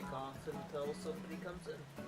mic off until somebody comes in.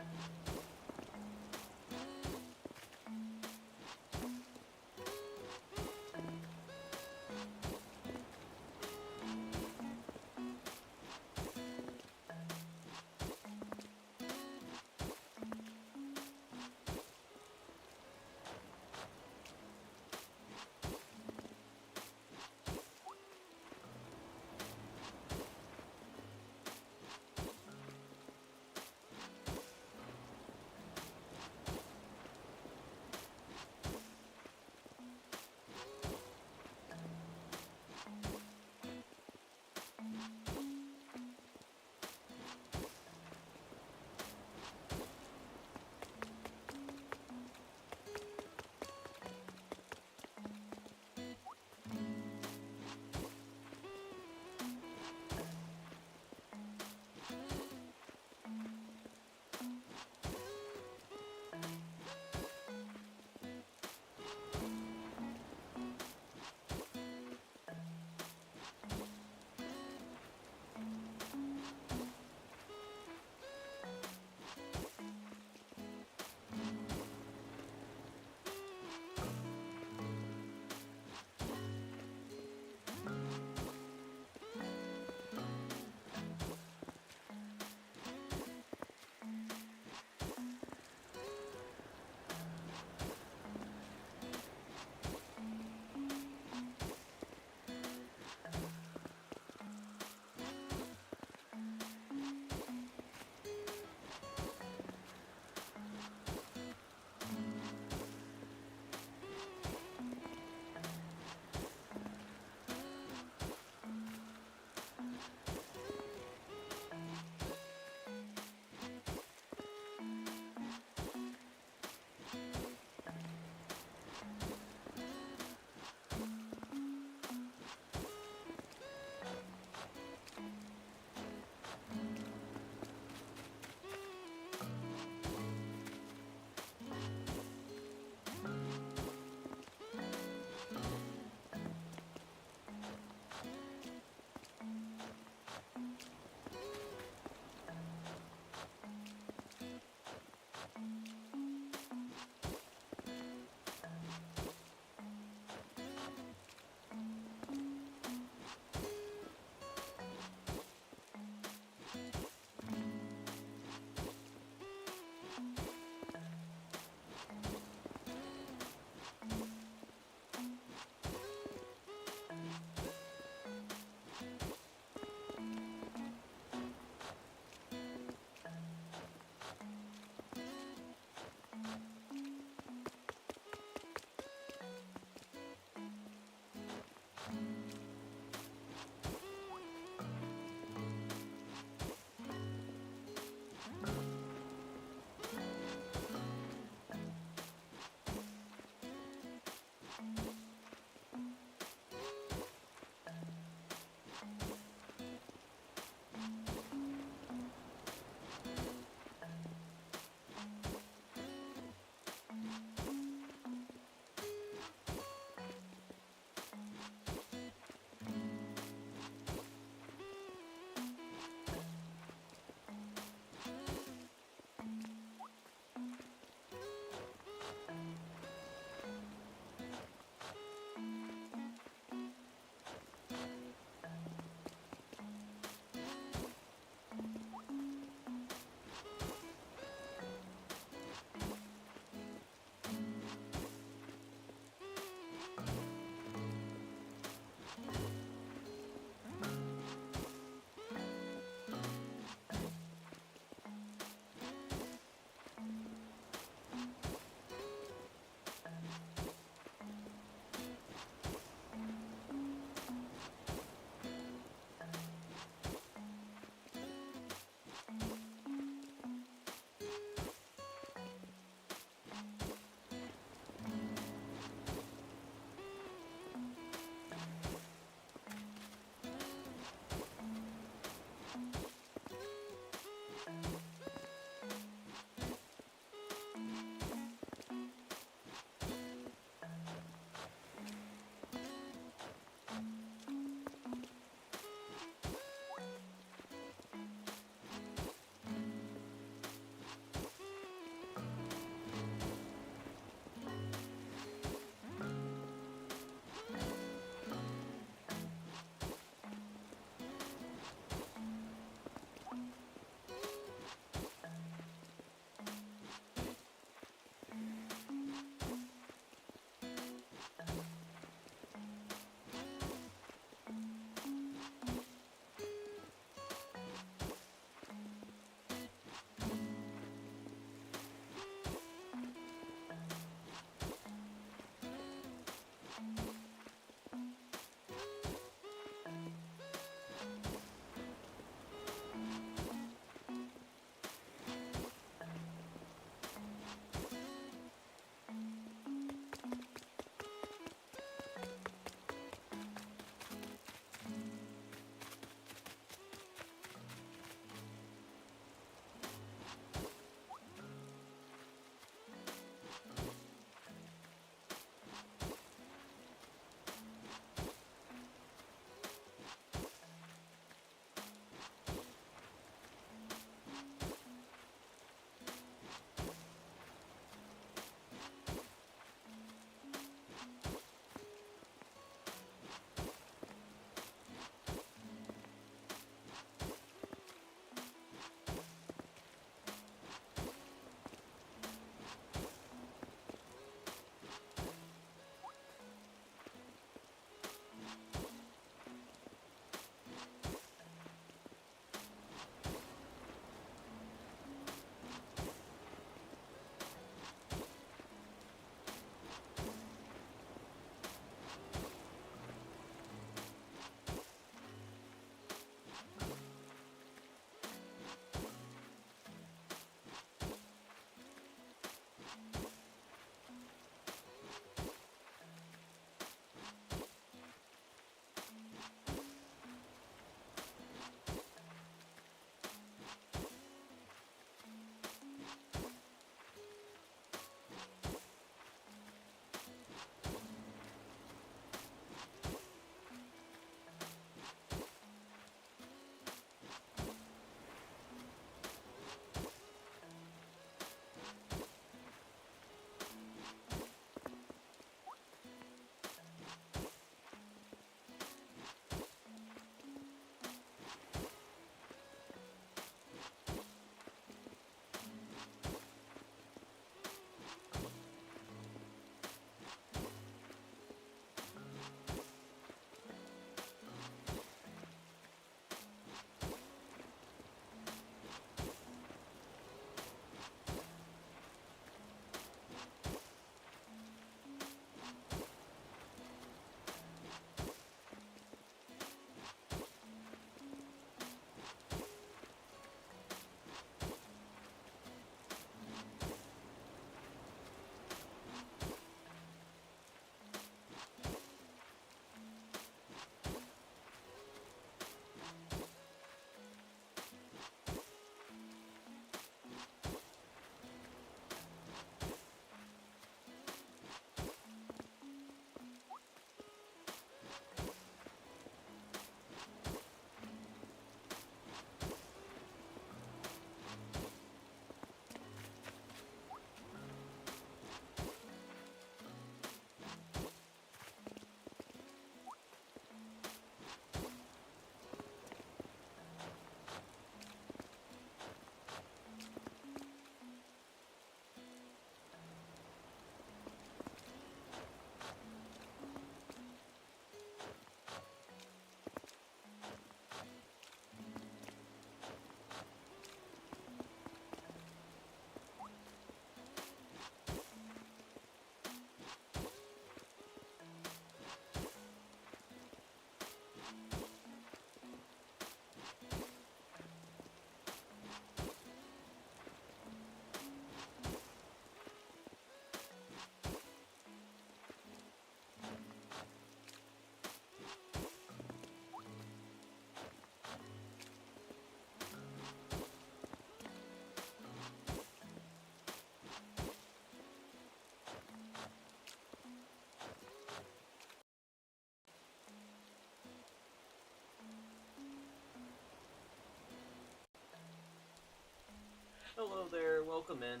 Hello there, welcome in.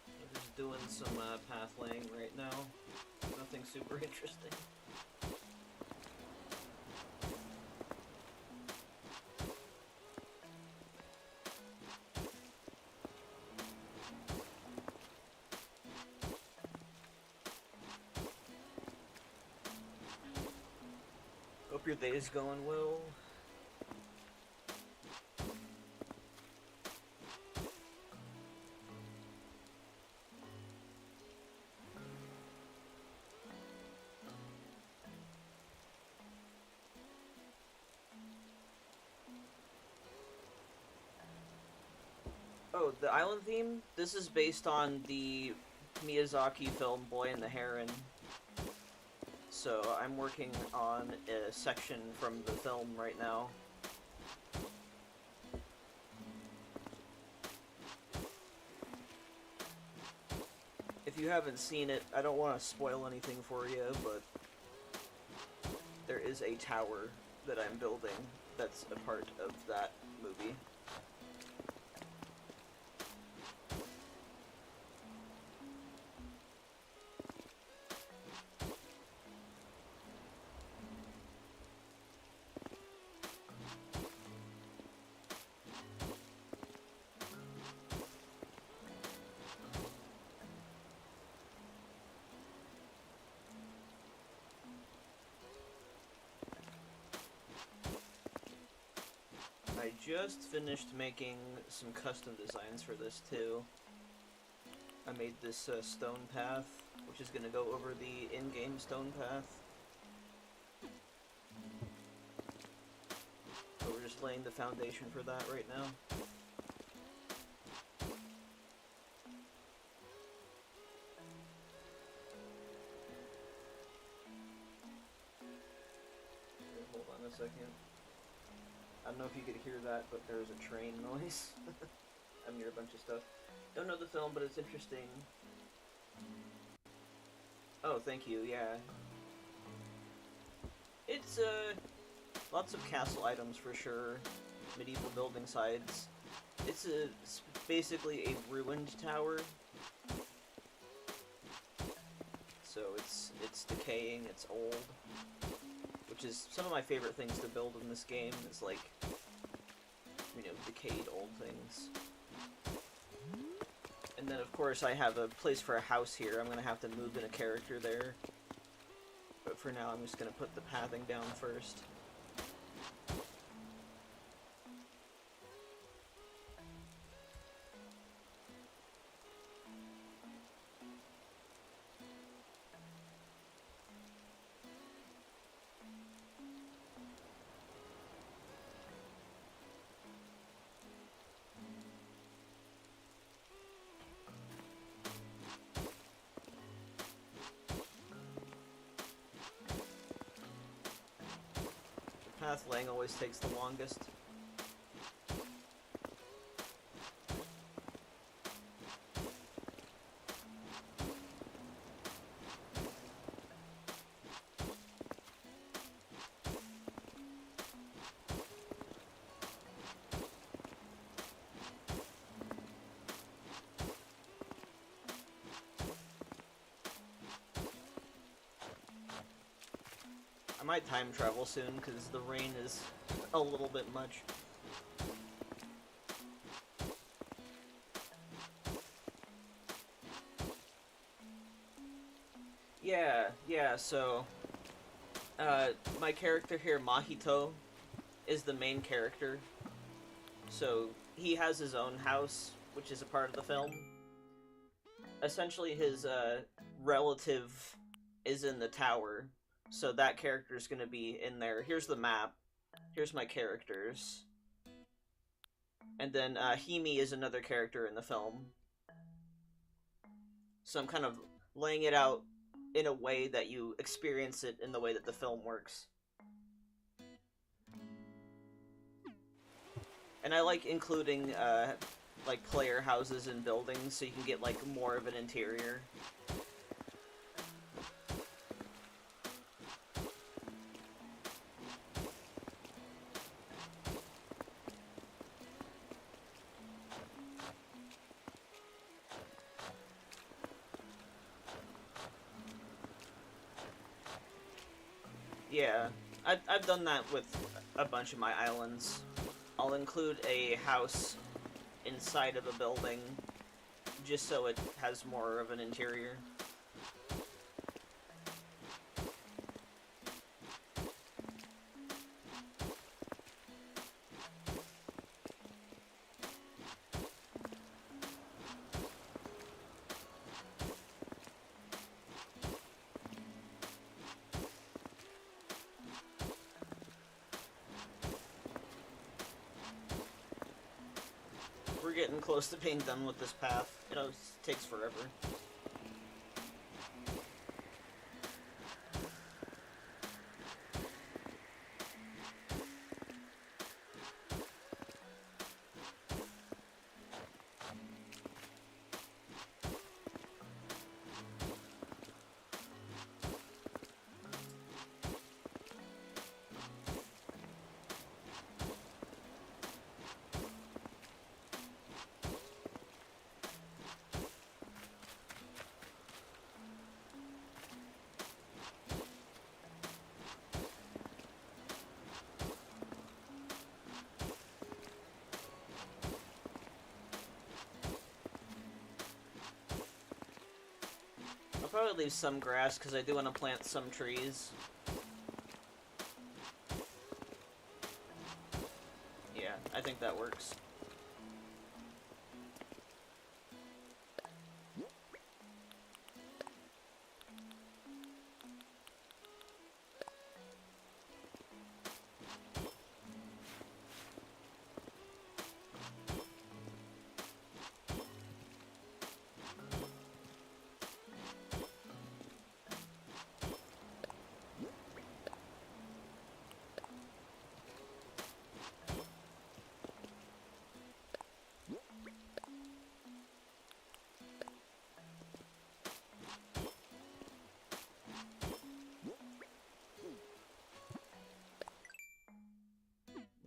I'm just doing some path laying right now. Nothing super interesting. Hope your day is going well. Oh, the island theme? This is based on the Miyazaki film Boy and the Heron. So I'm working on a section from the film right now. If you haven't seen it, I don't want to spoil anything for you, but there is a tower that I'm building that's a part of that movie. I just finished making some custom designs for this too. I made this stone path, which is going to go over the in-game stone path. So we're just laying the foundation for that right now. Hold on a second. I don't know if you could hear that, but there's a train noise. I'm near a bunch of stuff. Don't know the film, but it's interesting. Oh, thank you, yeah. It's, lots of castle items for sure. Medieval building sites. It's basically a ruined tower. So it's decaying, it's old. Which is some of my favorite things to build in this game, is like, you know, decayed old things. And then of course I have a place for a house here. I'm gonna have to move in a character there. But for now I'm just gonna put the pathing down first. Path laying always takes the longest. I might time travel soon, because the rain is a little bit much. Yeah, so, my character here, Mahito, is the main character. So, he has his own house, which is a part of the film. Essentially, his, relative is in the tower. So that character is going to be in there. Here's the map. Here's my characters. And then Himi is another character in the film. So I'm kind of laying it out in a way that you experience it in the way that the film works. And I like including like player houses and buildings so you can get like more of an interior. Yeah, I've done that with a bunch of my islands. I'll include a house inside of a building just so it has more of an interior. We're getting close to being done with this path. It always takes forever. I'll probably leave some grass because I do want to plant some trees. Yeah, I think that works.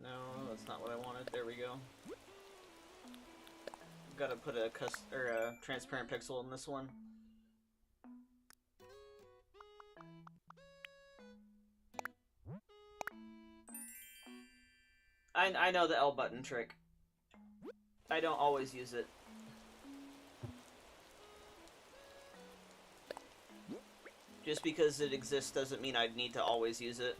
No, that's not what I wanted. There we go. Gotta put a transparent pixel in this one. I know the L button trick. I don't always use it. Just because it exists doesn't mean I need to always use it.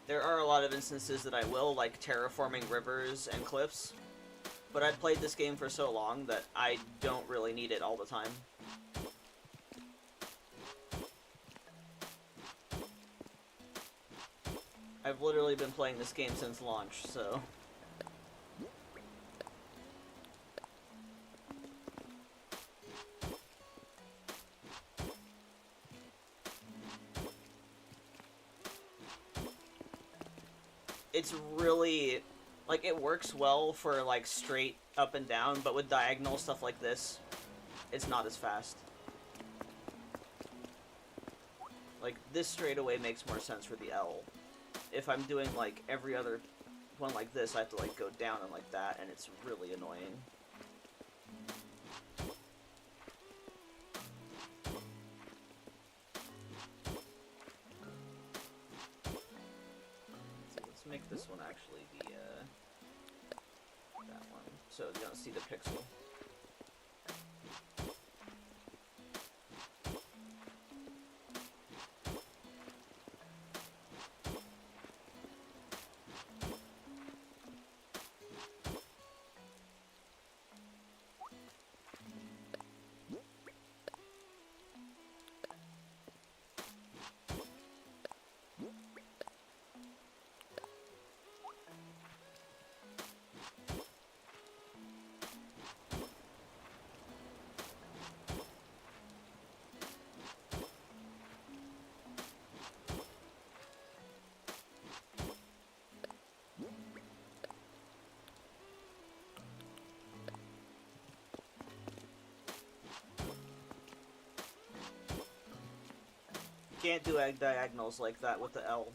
There are a lot of instances that I will, like terraforming rivers and cliffs, but I've played this game for so long that I don't really need it all the time. I've literally been playing this game since launch, so... It's really... like, it works well for, like, straight up and down, but with diagonal stuff like this, it's not as fast. Like, this straightaway makes more sense for the L. If I'm doing, like, every other one like this, I have to, like, go down and like that, and it's really annoying. Let's make this one actually be, that one, so you don't see the pixel. Can't do diagonals like that with the L.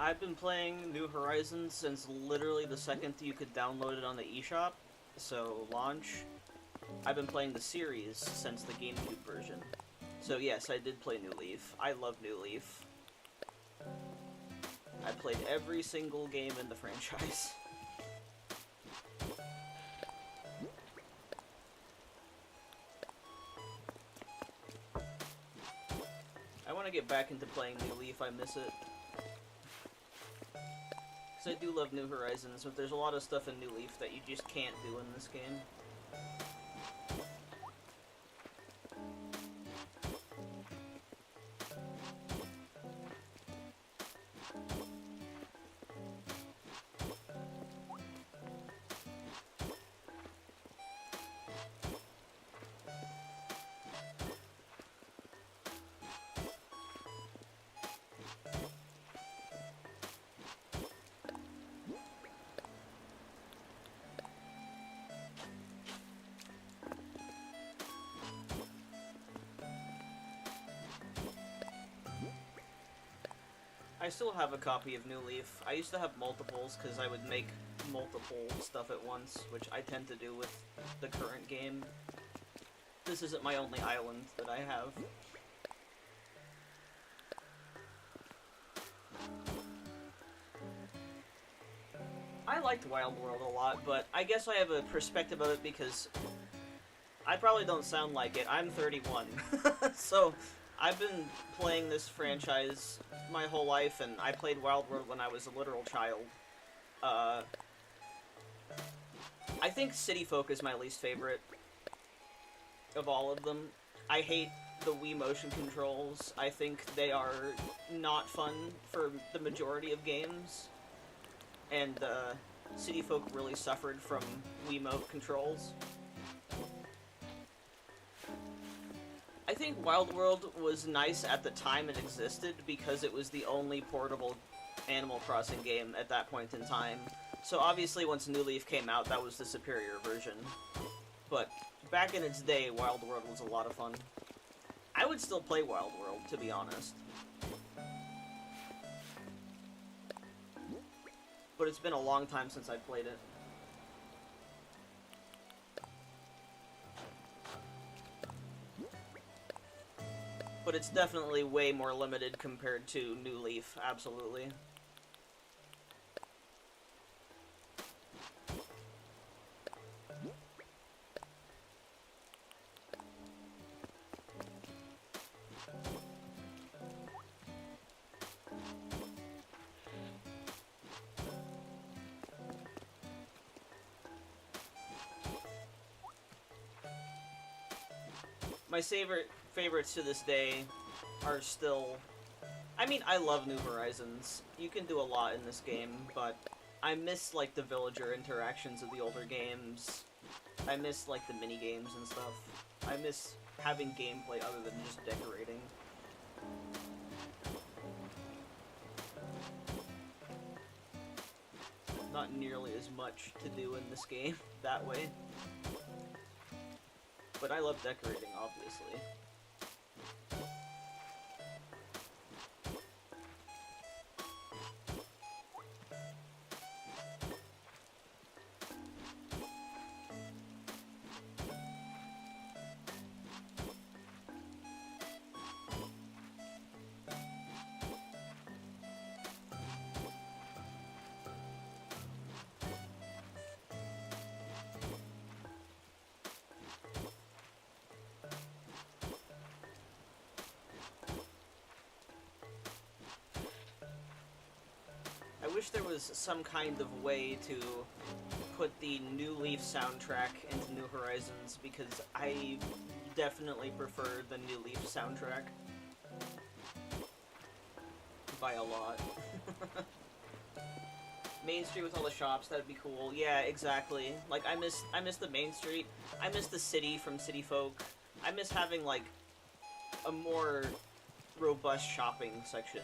I've been playing New Horizons since literally the second you could download it on the eShop, so launch. I've been playing the series since the GameCube version. So yes, I did play New Leaf. I love New Leaf. I played every single game in the franchise. I want to get back into playing New Leaf, I miss it. Because I do love New Horizons, but there's a lot of stuff in New Leaf that you just can't do in this game. I still have a copy of New Leaf. I used to have multiples because I would make multiple stuff at once, which I tend to do with the current game. This isn't my only island that I have. I liked Wild World a lot, but I guess I have a perspective of it because I probably don't sound like it. I'm 31, so I've been playing this franchise my whole life, and I played Wild World when I was a literal child. I think City Folk is my least favorite of all of them. I hate the Wii motion controls. I think they are not fun for the majority of games. And City Folk really suffered from Wiimote controls. I think Wild World was nice at the time it existed because it was the only portable Animal Crossing game at that point in time. So obviously once New Leaf came out, that was the superior version. But back in its day, Wild World was a lot of fun. I would still play Wild World, to be honest. But it's been a long time since I played it. But it's definitely way more limited compared to New Leaf, absolutely. My favorites to this day are still... I mean, I love New Horizons. You can do a lot in this game, but I miss, like, the villager interactions of the older games. I miss, like, the mini-games and stuff. I miss having gameplay other than just decorating. Not nearly as much to do in this game that way. But I love decorating, obviously. I wish there was some kind of way to put the New Leaf soundtrack into New Horizons, because I definitely prefer the New Leaf soundtrack. By a lot. Main Street with all the shops, that'd be cool. Yeah, exactly. Like, I miss the Main Street. I miss the city from City Folk. I miss having, like, a more robust shopping section.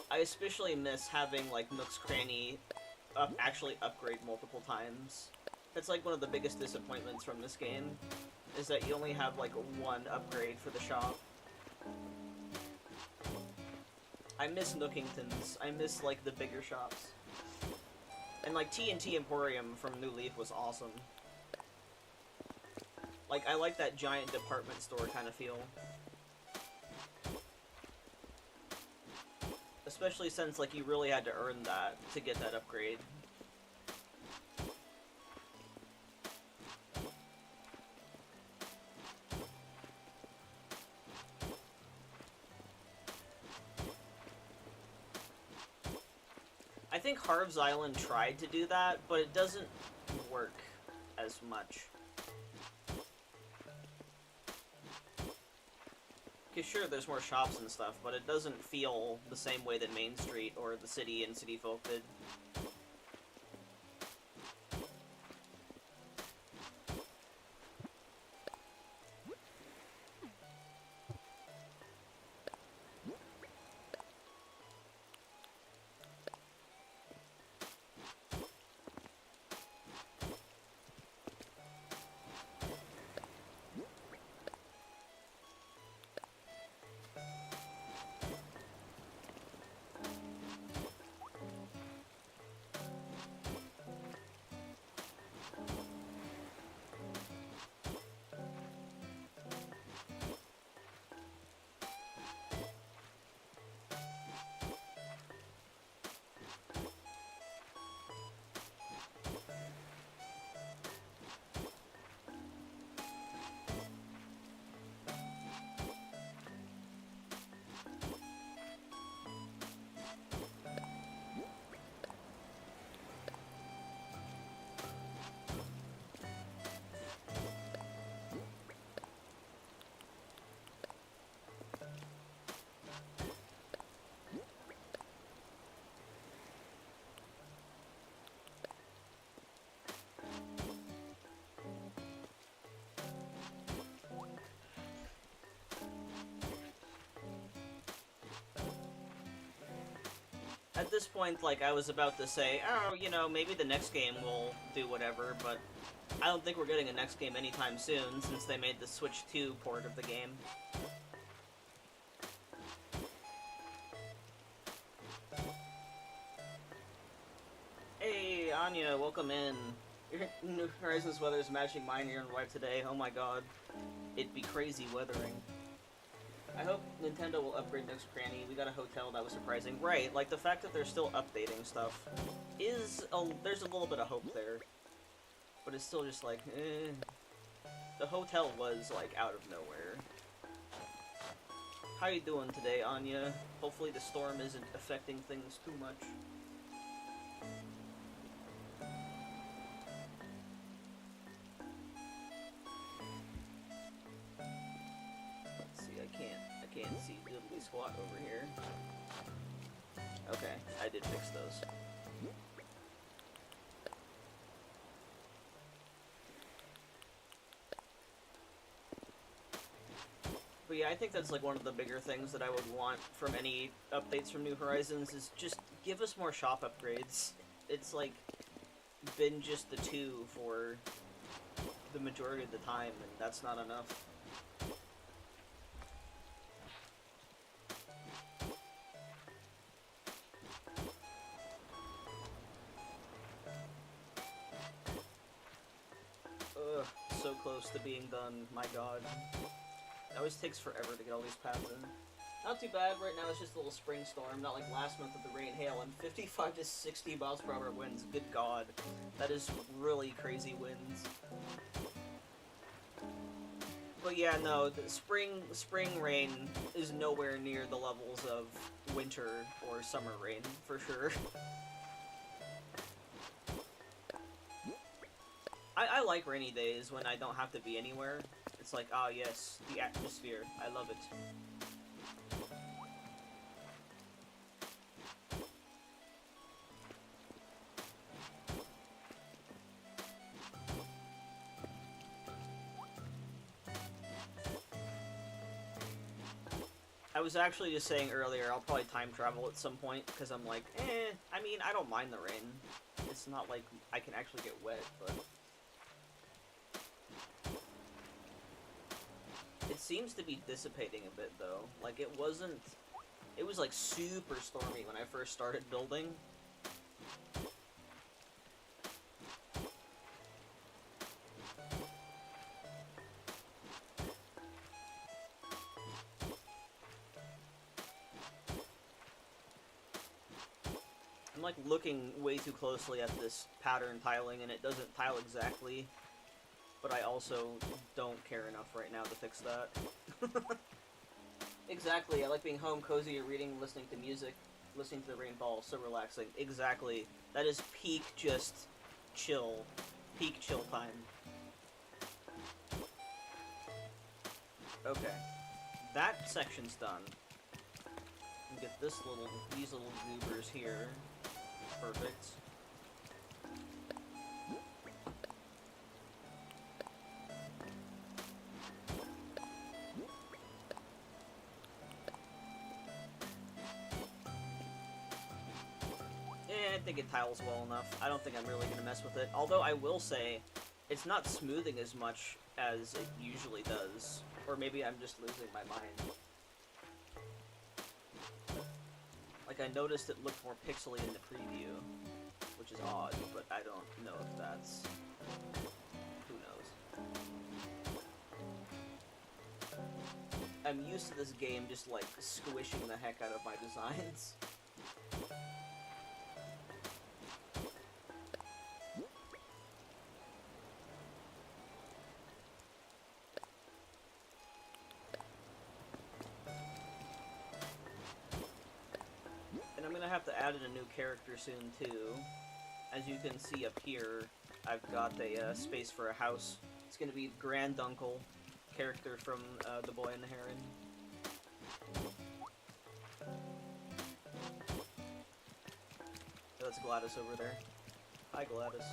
I especially miss having, like, Nook's Cranny actually upgrade multiple times. That's, like, one of the biggest disappointments from this game, is that you only have, like, one upgrade for the shop. I miss Nookingtons. I miss, like, the bigger shops. And, like, TNT Emporium from New Leaf was awesome. Like, I like that giant department store kind of feel. Especially since, like, you really had to earn that to get that upgrade. I think Harv's Island tried to do that, but it doesn't work as much. Because sure, there's more shops and stuff, but it doesn't feel the same way that Main Street or the city and City Folk did. At this point, like, I was about to say, oh, you know, maybe the next game will do whatever, but I don't think we're getting a next game anytime soon, since they made the Switch 2 port of the game. Hey, Anya, welcome in. Your New Horizons weather is matching mine here in life today. Oh my god. It'd be crazy weathering. I hope Nintendo will upgrade next cranny. We got a hotel, that was surprising. Right, like the fact that they're still updating stuff is there's a little bit of hope there. But it's still just like, eh. The hotel was like out of nowhere. How you doing today, Anya? Hopefully the storm isn't affecting things too much. I can't see diddly squat over here. Okay, I did fix those. But yeah, I think that's like one of the bigger things that I would want from any updates from New Horizons is just give us more shop upgrades. It's like been just the two for the majority of the time, and that's not enough. Ugh, so close to being done, my god. It always takes forever to get all these paths in. Not too bad, right now it's just a little spring storm, not like last month with the rain, hail, and 55 to 60 miles per hour winds. Good god. That is really crazy winds. But yeah, no, the spring rain is nowhere near the levels of winter or summer rain, for sure. I like rainy days when I don't have to be anywhere. It's like, ah yes, the atmosphere. I love it. I was actually just saying earlier, I'll probably time travel at some point, because I'm like, I mean, I don't mind the rain. It's not like I can actually get wet, but... It seems to be dissipating a bit, though. Like, it wasn't It was like super stormy when I first started building. I'm like looking way too closely at this pattern tiling and it doesn't tile exactly, but I also don't care enough right now to fix that. Exactly, I like being home, cozy, reading, listening to music, listening to the rainfall, so relaxing. Exactly. That is peak just chill. Peak chill time. Okay. That section's done. And get these little goobers here. Perfect. I think it tiles well enough. I don't think I'm really going to mess with it. Although I will say, it's not smoothing as much as it usually does. Or maybe I'm just losing my mind. Like, I noticed it looked more pixely in the preview, which is odd, but I don't know if that's... who knows. I'm used to this game just, like, squishing the heck out of my designs. And I'm gonna have to add in a new character soon, too. As you can see up here, I've got a space for a house. It's gonna be Granduncle, character from The Boy and the Heron. That's Gladys over there. Hi, Gladys.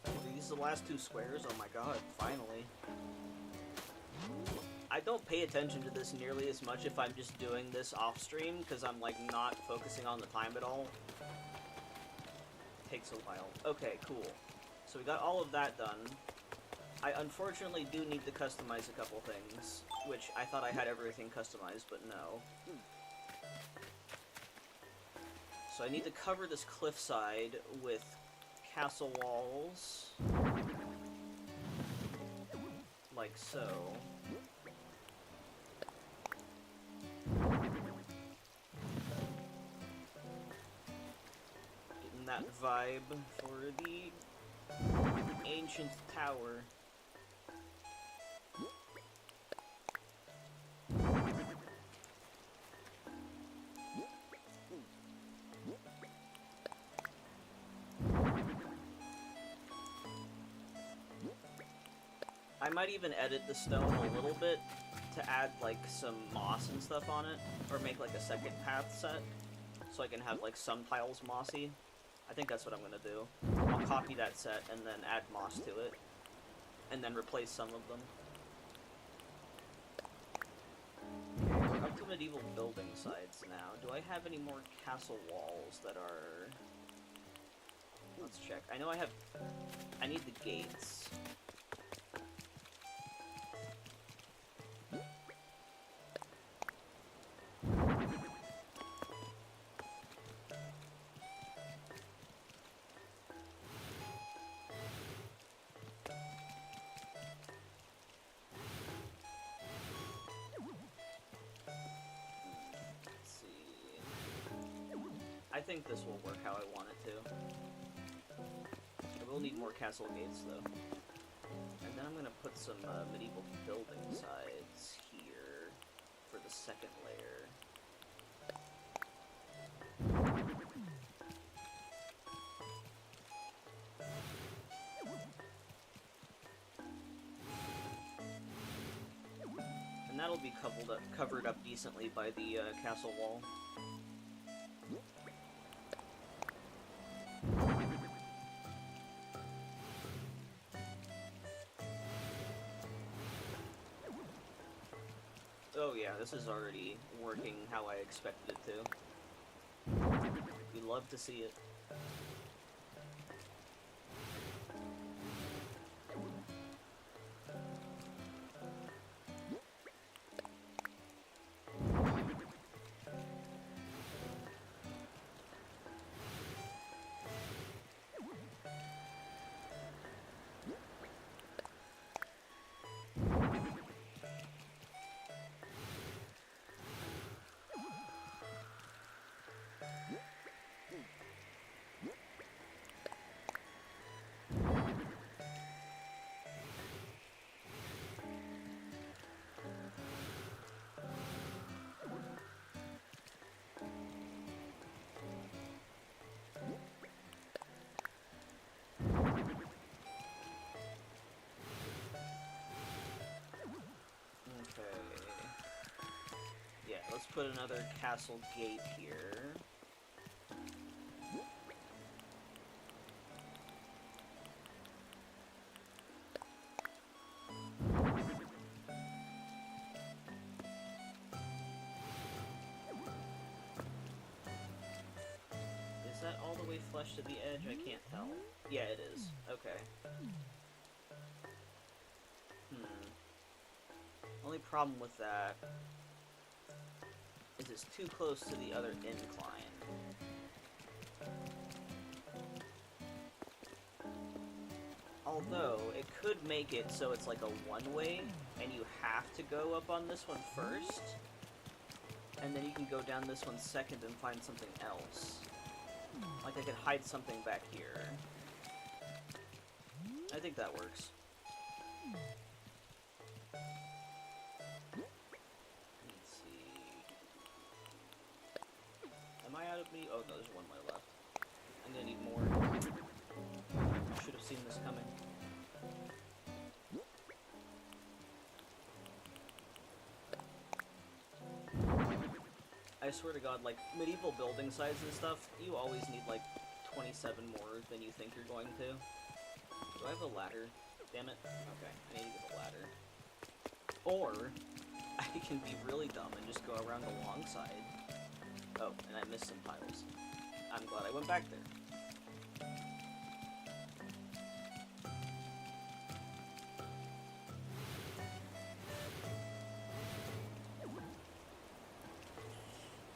Are these the last two squares? Oh my god, finally. I don't pay attention to this nearly as much if I'm just doing this off stream, because I'm like not focusing on the time at all. Takes a while. Okay, cool. So we got all of that done. I unfortunately do need to customize a couple things, which I thought I had everything customized, but no. So I need to cover this cliffside with castle walls, like so. Getting that vibe for the ancient tower. I might even edit the stone a little bit to add like some moss and stuff on it, or make like a second path set, so I can have like some tiles mossy. I think that's what I'm gonna do. I'll copy that set and then add moss to it, and then replace some of them. Okay, we're up to medieval building sites now. Do I have any more castle walls that are... Let's check. I know I have... I need the gates. I think this will work how I want it to. I will need more castle gates, though. And then I'm going to put some medieval building sides here for the second layer. be covered up decently by the castle wall. Oh yeah, this is already working how I expected it to. We love to see it. Yeah, let's put another castle gate here. Is that all the way flush to the edge? I can't tell. Yeah, it is. Okay. Only problem with that is it's too close to the other incline. Although, it could make it so it's like a one-way, and you have to go up on this one first, and then you can go down this one second and find something else. Like I could hide something back here. I think that works. Let's see. Am I out of meat? Oh no, there's one more left. I'm gonna need more. I should have seen this coming. I swear to God, like, medieval building sites and stuff, you always need, like, 27 more than you think you're going to. Do I have a ladder? Damn it. Okay, I need to get a ladder. Or, I can be really dumb and just go around the long side. Oh, and I missed some piles. I'm glad I went back there.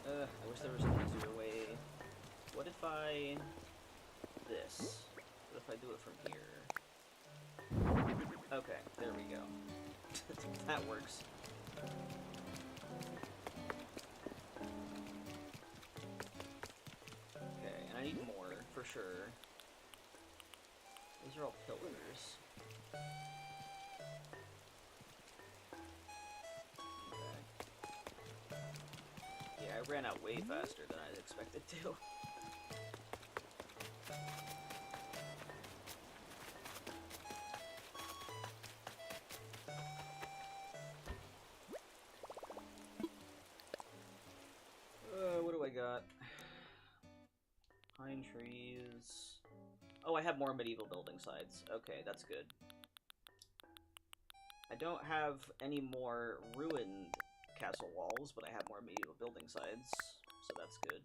I wish there was an easier way. What if I... this? What if I do it from here? Okay, there we go. That works. Okay, and I need more, for sure. These are all pillars. I ran out way faster than I expected to. What do I got? Pine trees. Oh, I have more medieval building sites. Okay, that's good. I don't have any more ruined castle walls, but I have more medieval building sides, so that's good.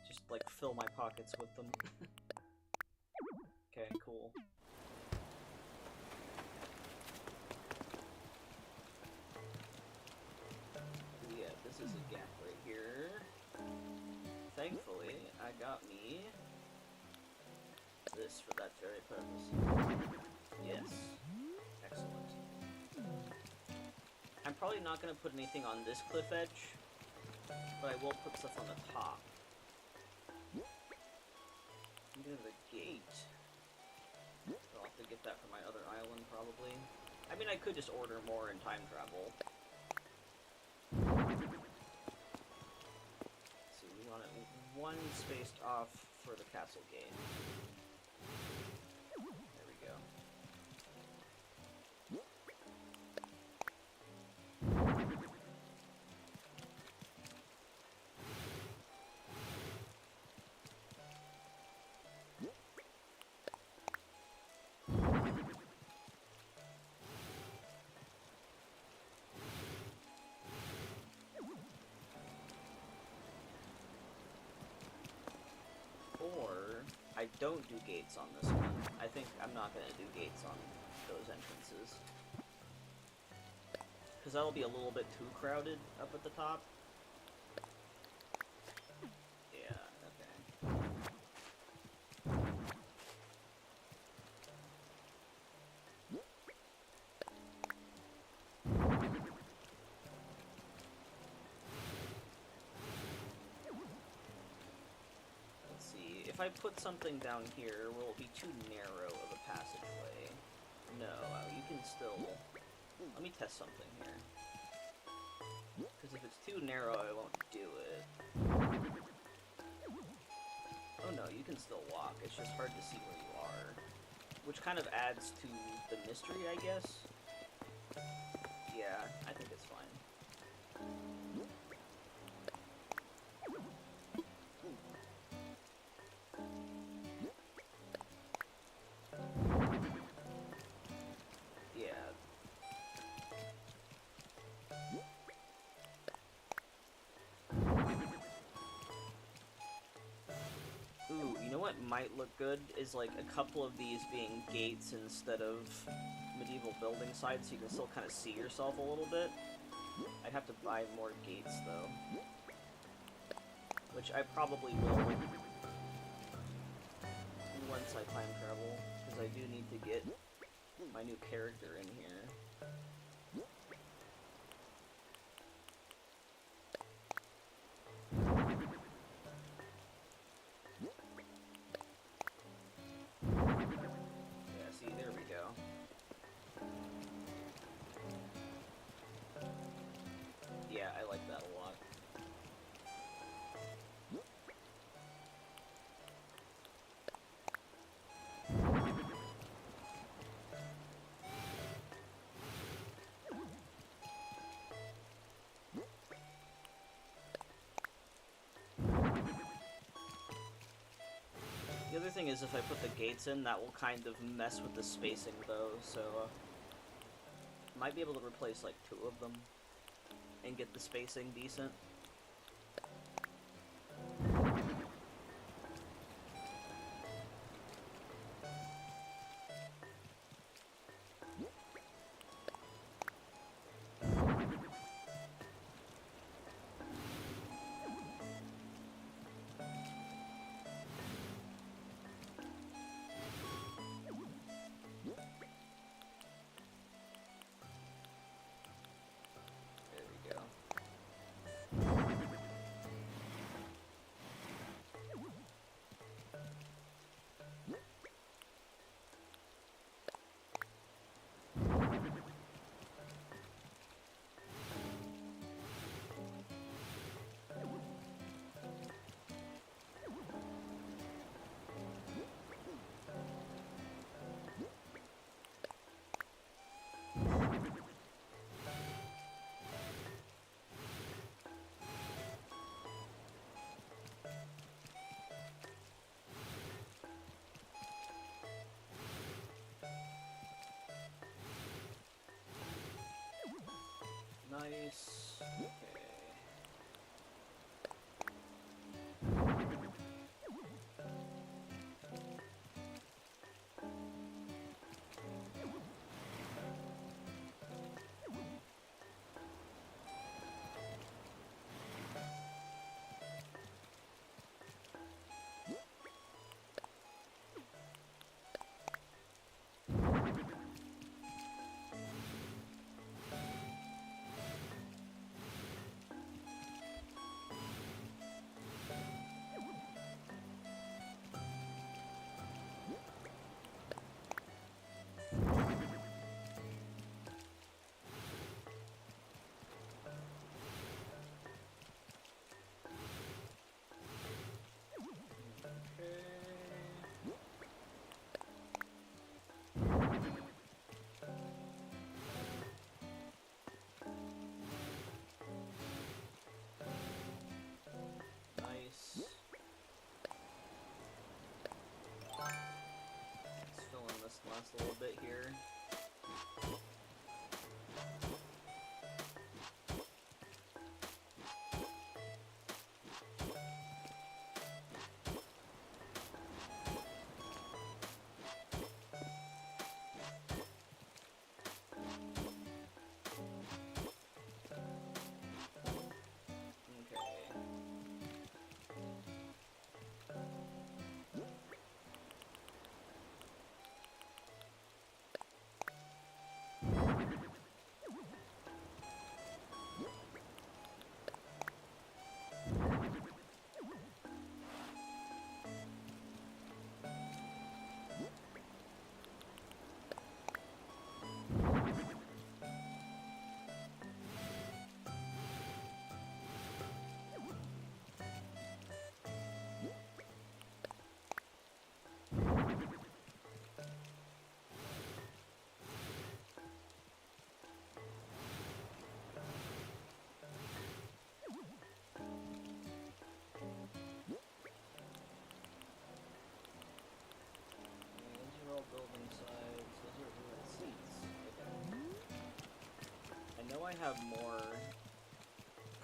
Just, like, fill my pockets with them. Okay, cool. This is a gap right here. Thankfully, I got me this for that very purpose. Yes. Excellent. I'm probably not going to put anything on this cliff edge, but I will put stuff on the top. I'm going to the gate. I'll have to get that from my other island, probably. I mean, I could just order more in time travel. Let's see, we want it one spaced off for the castle gate. There we go. Or I don't do gates on this one. I think I'm not going to do gates on those entrances. Because that'll be a little bit too crowded up at the top. Yeah, okay. Let's see, if I put something down here, will it be too narrow of a passageway? No, you can still... Let me test something here. Because if it's too narrow, I won't do it. Oh no, you can still walk. It's just hard to see where you are. Which kind of adds to the mystery, I guess. Yeah, I think it's fine. Ooh, you know what might look good is like a couple of these being gates instead of medieval building sites, so you can still kind of see yourself a little bit. I'd have to buy more gates though, which I probably will once I time travel, because I do need to get my new character in here. Yeah, I like that a lot. The other thing is if I put the gates in, that will kind of mess with the spacing though, so might be able to replace like 2 of them and get the spacing decent. Nice. Okay. balance a little bit here. Building sides, those are red seats. Okay. I know I have more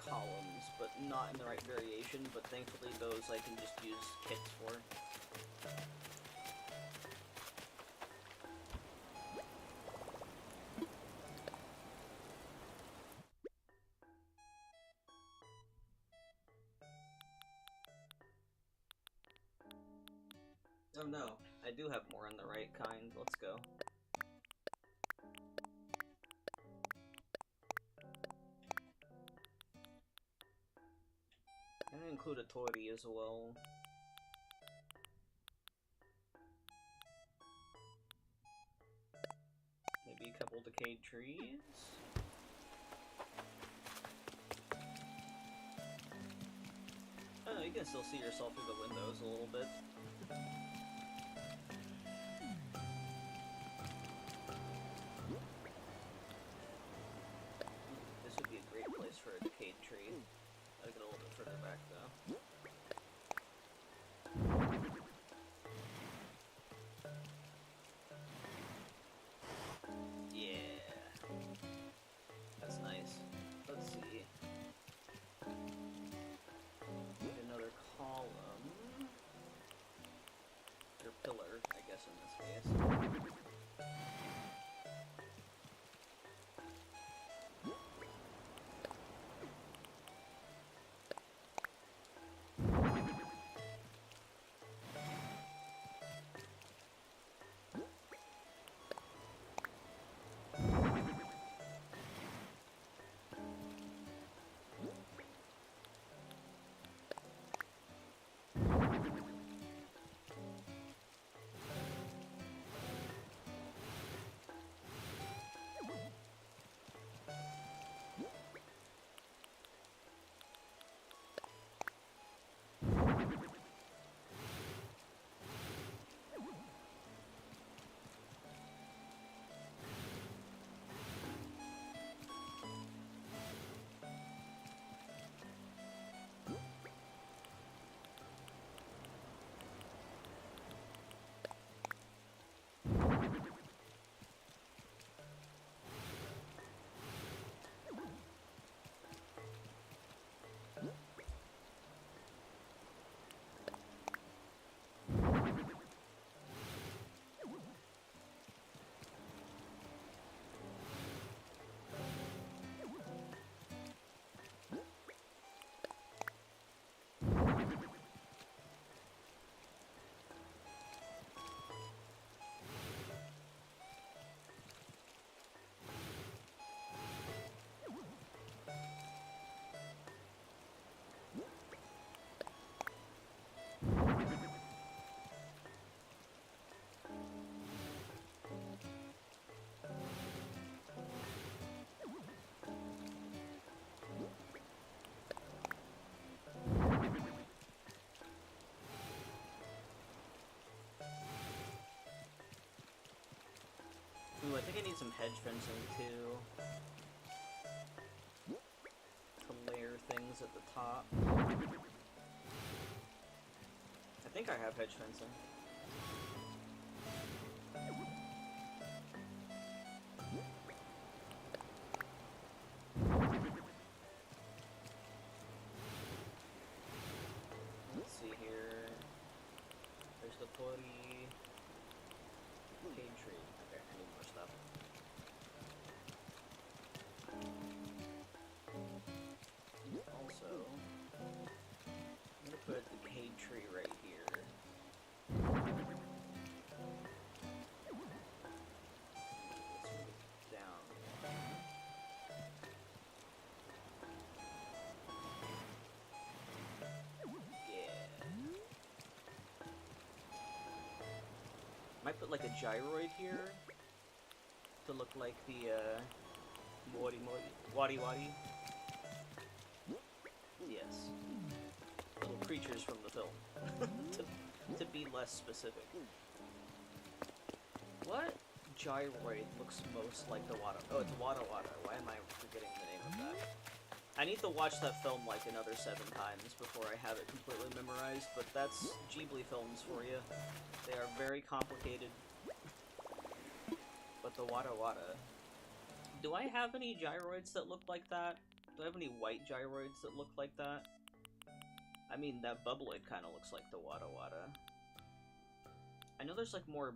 columns, but not in the right variation, but thankfully those I can just use kits for. Oh no, I do have more in the right kind. Let's go. I'm gonna include a Tori as well. Maybe a couple decayed trees. Oh, you can still see yourself through the windows a little bit. This would be a great place for a decayed tree. I'll get a little bit further back though. Pillar, I guess, in this case. Ooh, I think I need some hedge fencing too. To layer things at the top. I think I have hedge fencing. put like a gyroid here to look like the Wadi Wadi. Yes, little creatures from the film. to be less specific. What gyroid looks most like the Wada? Oh, it's Wada Wada. Why am I forgetting the name of that? I need to watch that film like another 7 times before I have it completely memorized, but that's Ghibli films for you. They are very complicated. But the Wada Wada. Do I have any gyroids that look like that? Do I have any white gyroids that look like that? I mean, that bubbloid kind of looks like the Wada Wada. I know there's like more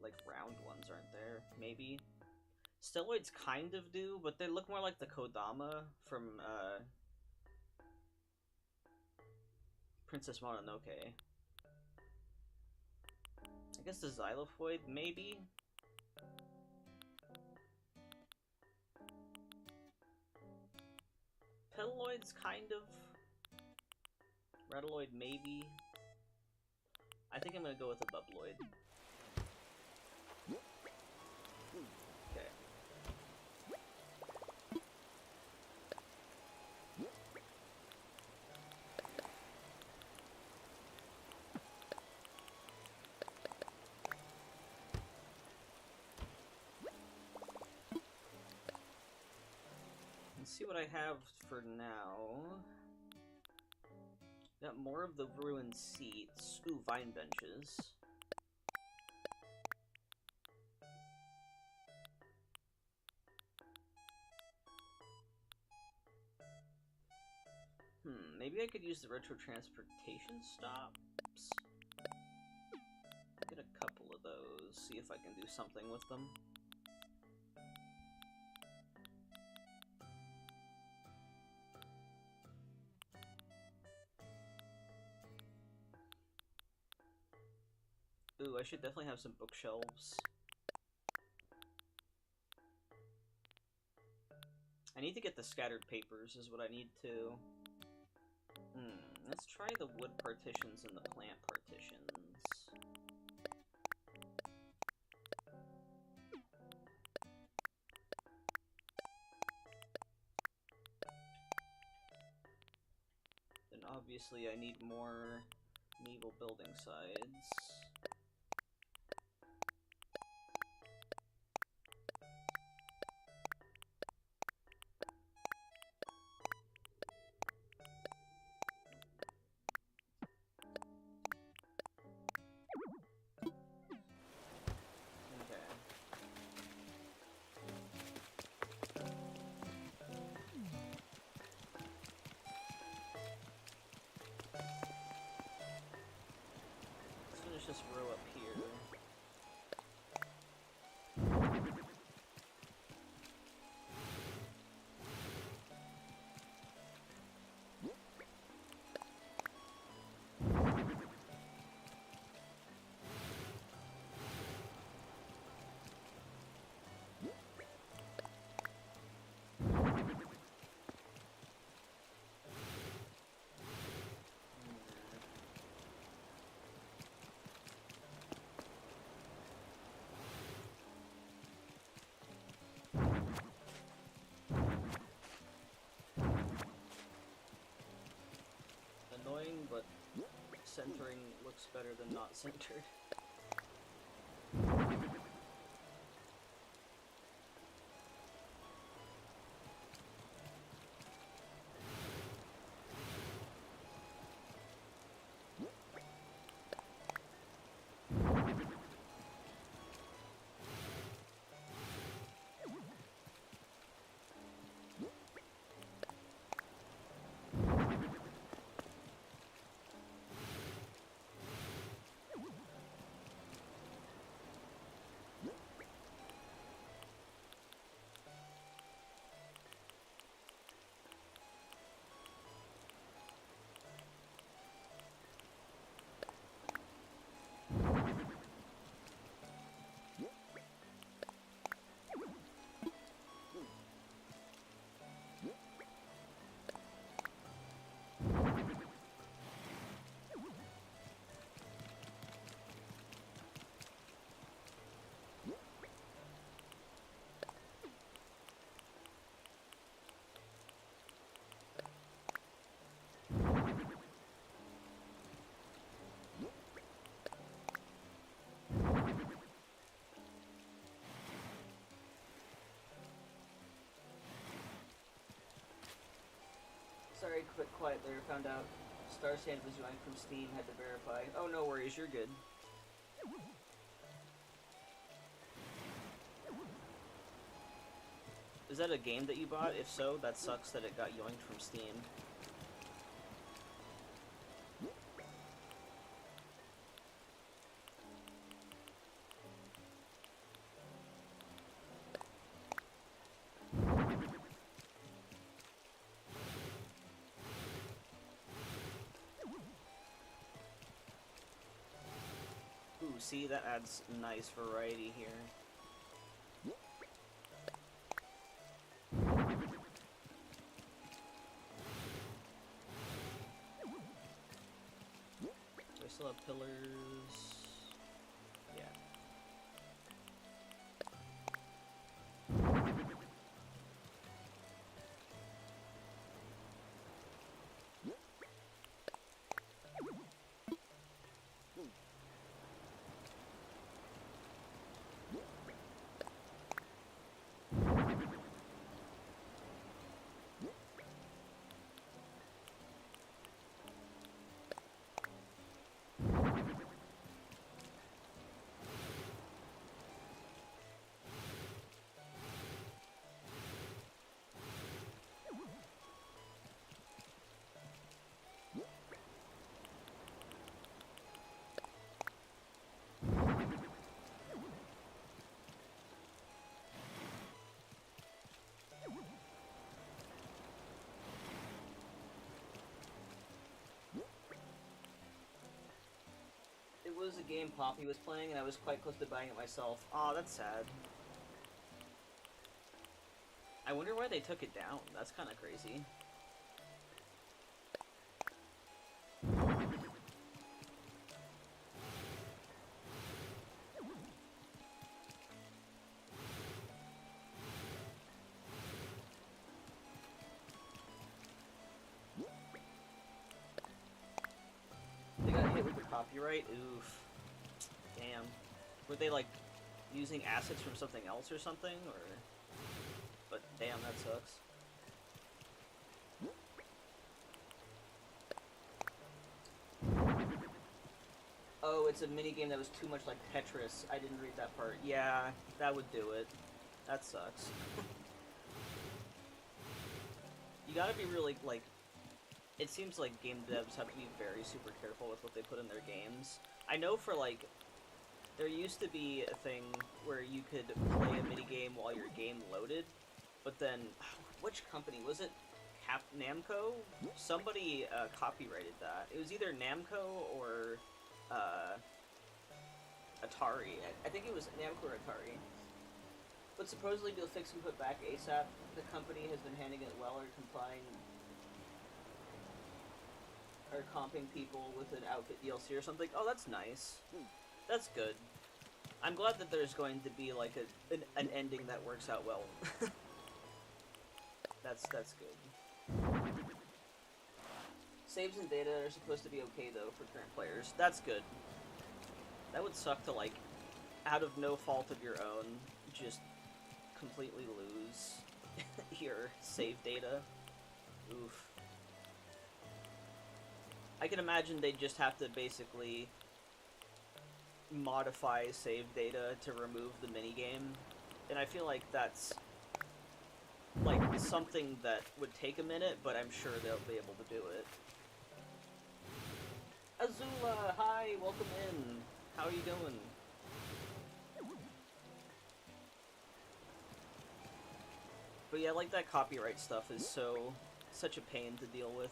like round ones, aren't there? Maybe. Stelloids kind of do, but they look more like the Kodama from Princess Mononoke. I guess the Xylophoid, maybe? Petalloids, kind of. Retalloid, maybe. I think I'm gonna go with a Bubbloid. Okay. Let's see what I have for now. Got more of the ruined seats. Ooh, vine benches. Maybe I could use the retro transportation stops. Get a couple of those, see if I can do something with them. Ooh, I should definitely have some bookshelves. I need to get the scattered papers is what I need to. Let's try the wood partitions and the plant partitions. Then obviously I need more medieval building sides. This row up here. Annoying, but centering looks better than not centered. Sorry, quiet there. Found out Star Sand was joined from Steam. Had to verify. Oh, no worries. You're good. Is that a game that you bought? If so, that sucks that it got yoinked from Steam. Ooh, see, that adds nice variety here. Do I still have pillars? Yeah. It was a game Poppy was playing, and I was quite close to buying it myself. Aw, that's sad. I wonder why they took it down. That's kind of crazy. They got hit with the copyright? Oof. Damn. Were they, like, using assets from something else or something? Or... But damn, that sucks. Oh, it's a minigame that was too much like Tetris. I didn't read that part. Yeah, that would do it. That sucks. You gotta be really, like... It seems like game devs have to be very super careful with what they put in their games. I know for, like... There used to be a thing where you could play a minigame while your game loaded, but then... Which company? Was it Namco? Somebody copyrighted that. It was either Namco or Atari. I think it was Namco or Atari. But supposedly they'll fix and put back ASAP. The company has been handling it well or complying... or comping people with an outfit DLC or something. Oh, that's nice. That's good. I'm glad that there's going to be like an ending that works out well. That's good. Saves and data are supposed to be okay though for current players. That's good. That would suck to, like, out of no fault of your own, just completely lose your save data. Oof. I can imagine they'd just have to basically modify save data to remove the minigame, and I feel like that's like something that would take a minute, but I'm sure they'll be able to do it. Azula, hi, welcome in. How are you doing? But yeah, like that copyright stuff is such a pain to deal with.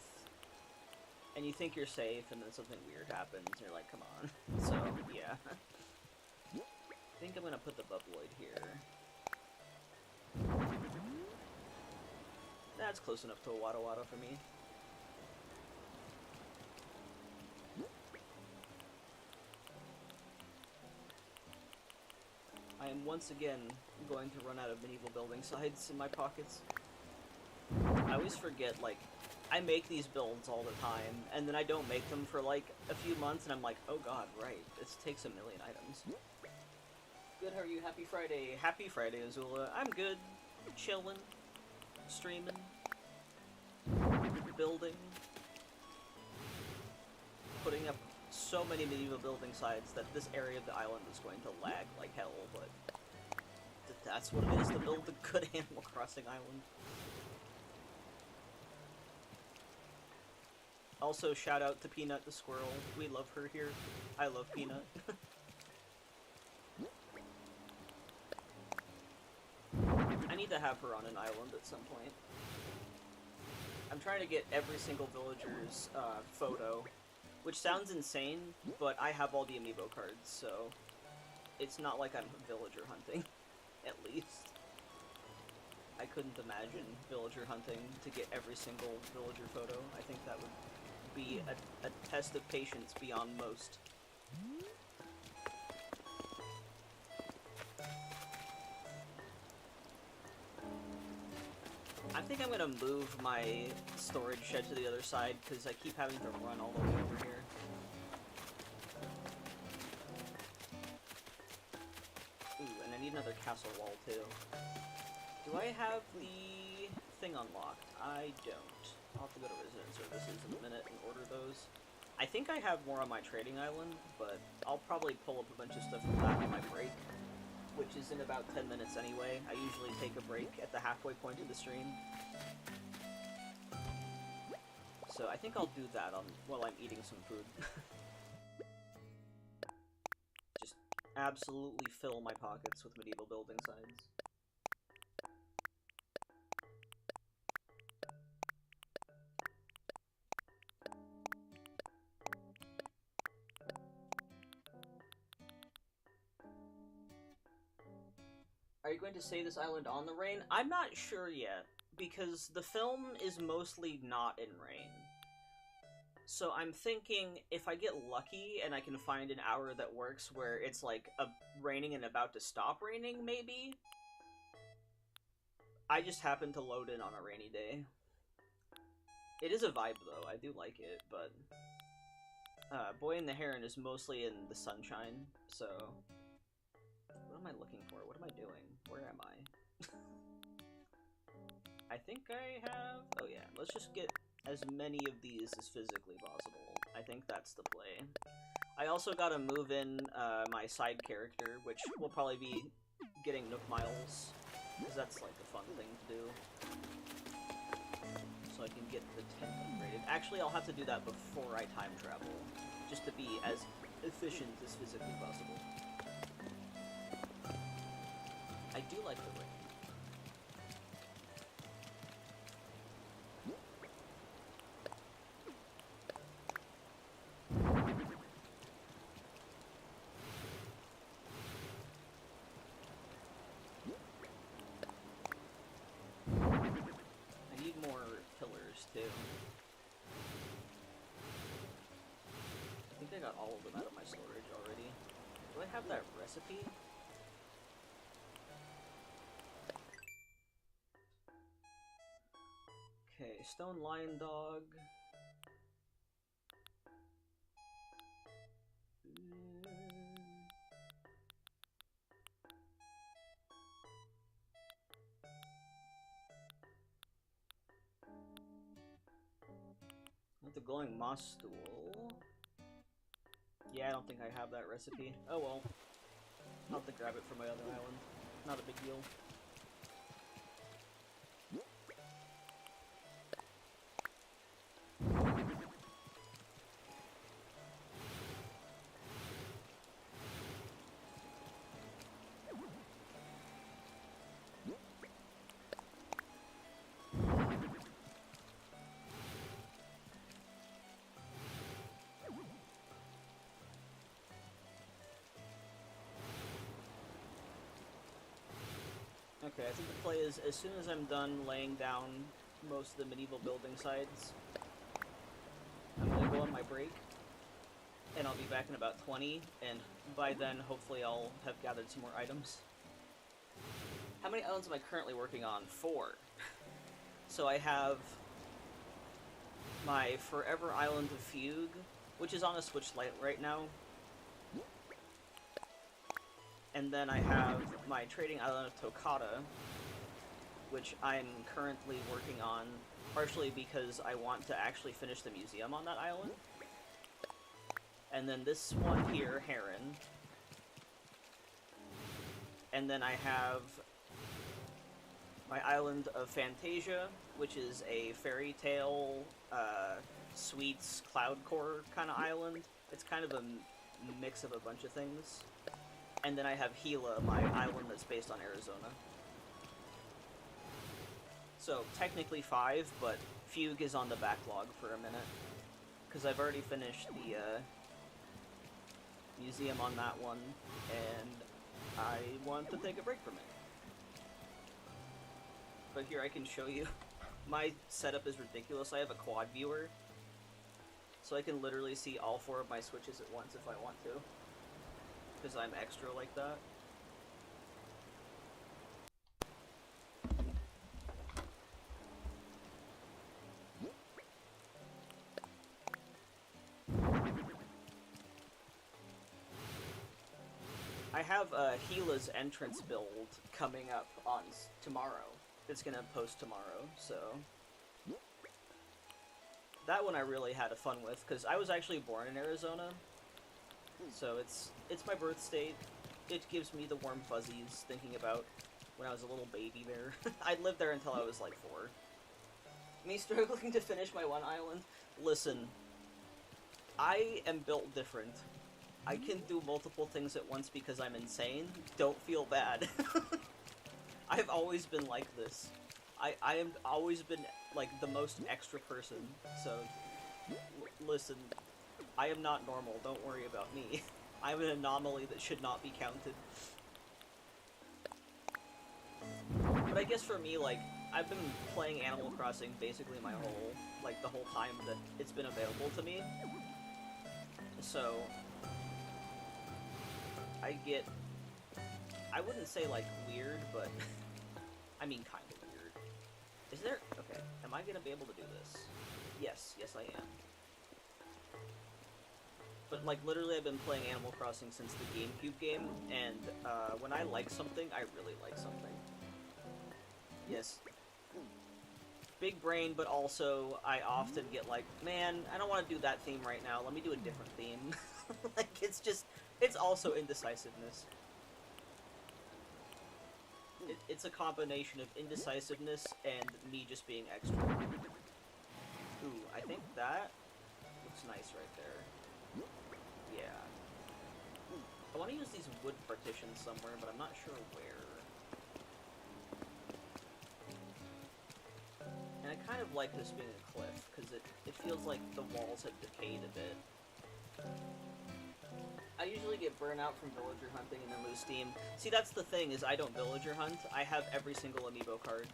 And you think you're safe, and then something weird happens, and you're like, come on. So, yeah. I think I'm gonna put the Bubloid here. That's close enough to a Wada Wada for me. I am once again going to run out of medieval building sites in my pockets. I always forget, like, I make these builds all the time, and then I don't make them for, like, a few months, and I'm like, oh god, right, this takes a million items. Good, how are you? Happy Friday. Happy Friday, Azula. I'm good. Chillin'. Streaming. building, putting up so many medieval building sites that this area of the island is going to lag like hell, but that's what it is to build a good Animal Crossing island. Also, shout out to Peanut the squirrel. We love her here. I love Peanut. I need to have her on an island at some point. I'm trying to get every single villager's photo, which sounds insane, but I have all the amiibo cards, so it's not like I'm villager hunting, at least. I couldn't imagine villager hunting to get every single villager photo. I think that would be a test of patience beyond most. I think I'm gonna move my storage shed to the other side, because I keep having to run all the way over here. Ooh, and I need another castle wall, too. Do I have the thing unlocked? I don't. I'll have to go to Resident Services in a minute and order those. I think I have more on my trading island, but I'll probably pull up a bunch of stuff from that on my break, which is in about 10 minutes anyway. I usually take a break at the halfway point of the stream. So I think I'll do that while I'm eating some food. Just absolutely fill my pockets with medieval building signs. Are you going to save this island on the rain? I'm not sure yet, because the film is mostly not in rain. So I'm thinking if I get lucky and I can find an hour that works where it's like raining and about to stop raining, maybe? I just happened to load in on a rainy day. It is a vibe though, I do like it, but Boy and the Heron is mostly in the sunshine, so... What am I looking for? What am I doing? Where am I? I think I have... Oh yeah, let's just get as many of these as physically possible. I think that's the play. I also gotta move in my side character, which will probably be getting Nook Miles, because that's like a fun thing to do. So I can get the tent upgraded. Actually, I'll have to do that before I time travel, just to be as efficient as physically possible. I do like the rain. I need more pillars, too. I think I got all of them out of my storage already. Do I have that recipe? Okay, stone lion dog. With the glowing moss stool. Yeah, I don't think I have that recipe. Oh well. I'll have to grab it from my other island. Not a big deal. Okay, I think the play is, as soon as I'm done laying down most of the medieval building sites, I'm gonna go on my break, and I'll be back in about 20, and by then, hopefully I'll have gathered some more items. How many islands am I currently working on? 4. So I have my Forever Island of Fugue, which is on a Switch Lite right now. And then I have my trading island of Tokata, which I'm currently working on partially because I want to actually finish the museum on that island. And then this one here, Heron. And then I have my island of Fantasia, which is a fairy tale, sweets, cloudcore kind of island. It's kind of a mix of a bunch of things. And then I have Gila, my island that's based on Arizona. So, technically 5, but Fugue is on the backlog for a minute. Because I've already finished the, museum on that one, and I want to take a break from it. But here I can show you. My setup is ridiculous. I have a quad viewer, so I can literally see all 4 of my switches at once if I want to. Because I'm extra like that. I have Gila's entrance build coming up on tomorrow. It's gonna post tomorrow, so... That one I really had a fun with, because I was actually born in Arizona. So it's my birth state. It gives me the warm fuzzies thinking about when I was a little baby there. I lived there until I was like 4. Me struggling to finish my one island? Listen, I am built different. I can do multiple things at once because I'm insane. Don't feel bad. I've always been like this. I have always been, like, the most extra person. So, listen, I am not normal. Don't worry about me. I'm an anomaly that should not be counted. But I guess for me, like, I've been playing Animal Crossing basically my whole, like, the whole time that it's been available to me. So... I get, I wouldn't say, like, weird, but, I mean, kind of weird. Is there, okay, am I gonna be able to do this? Yes, I am. But, like, literally I've been playing Animal Crossing since the GameCube game, and, when I like something, I really like something. Yes. Big brain, but also, I often get like, man, I don't want to do that theme right now, let me do a different theme. Like, it's just... It's also indecisiveness. It's a combination of indecisiveness and me just being extra. Ooh, I think that looks nice right there. Yeah. I want to use these wood partitions somewhere, but I'm not sure where. And I kind of like this being a cliff, because it feels like the walls have decayed a bit. I usually get burnt out from villager hunting and then lose steam. See, that's the thing, is I don't villager hunt. I have every single amiibo card.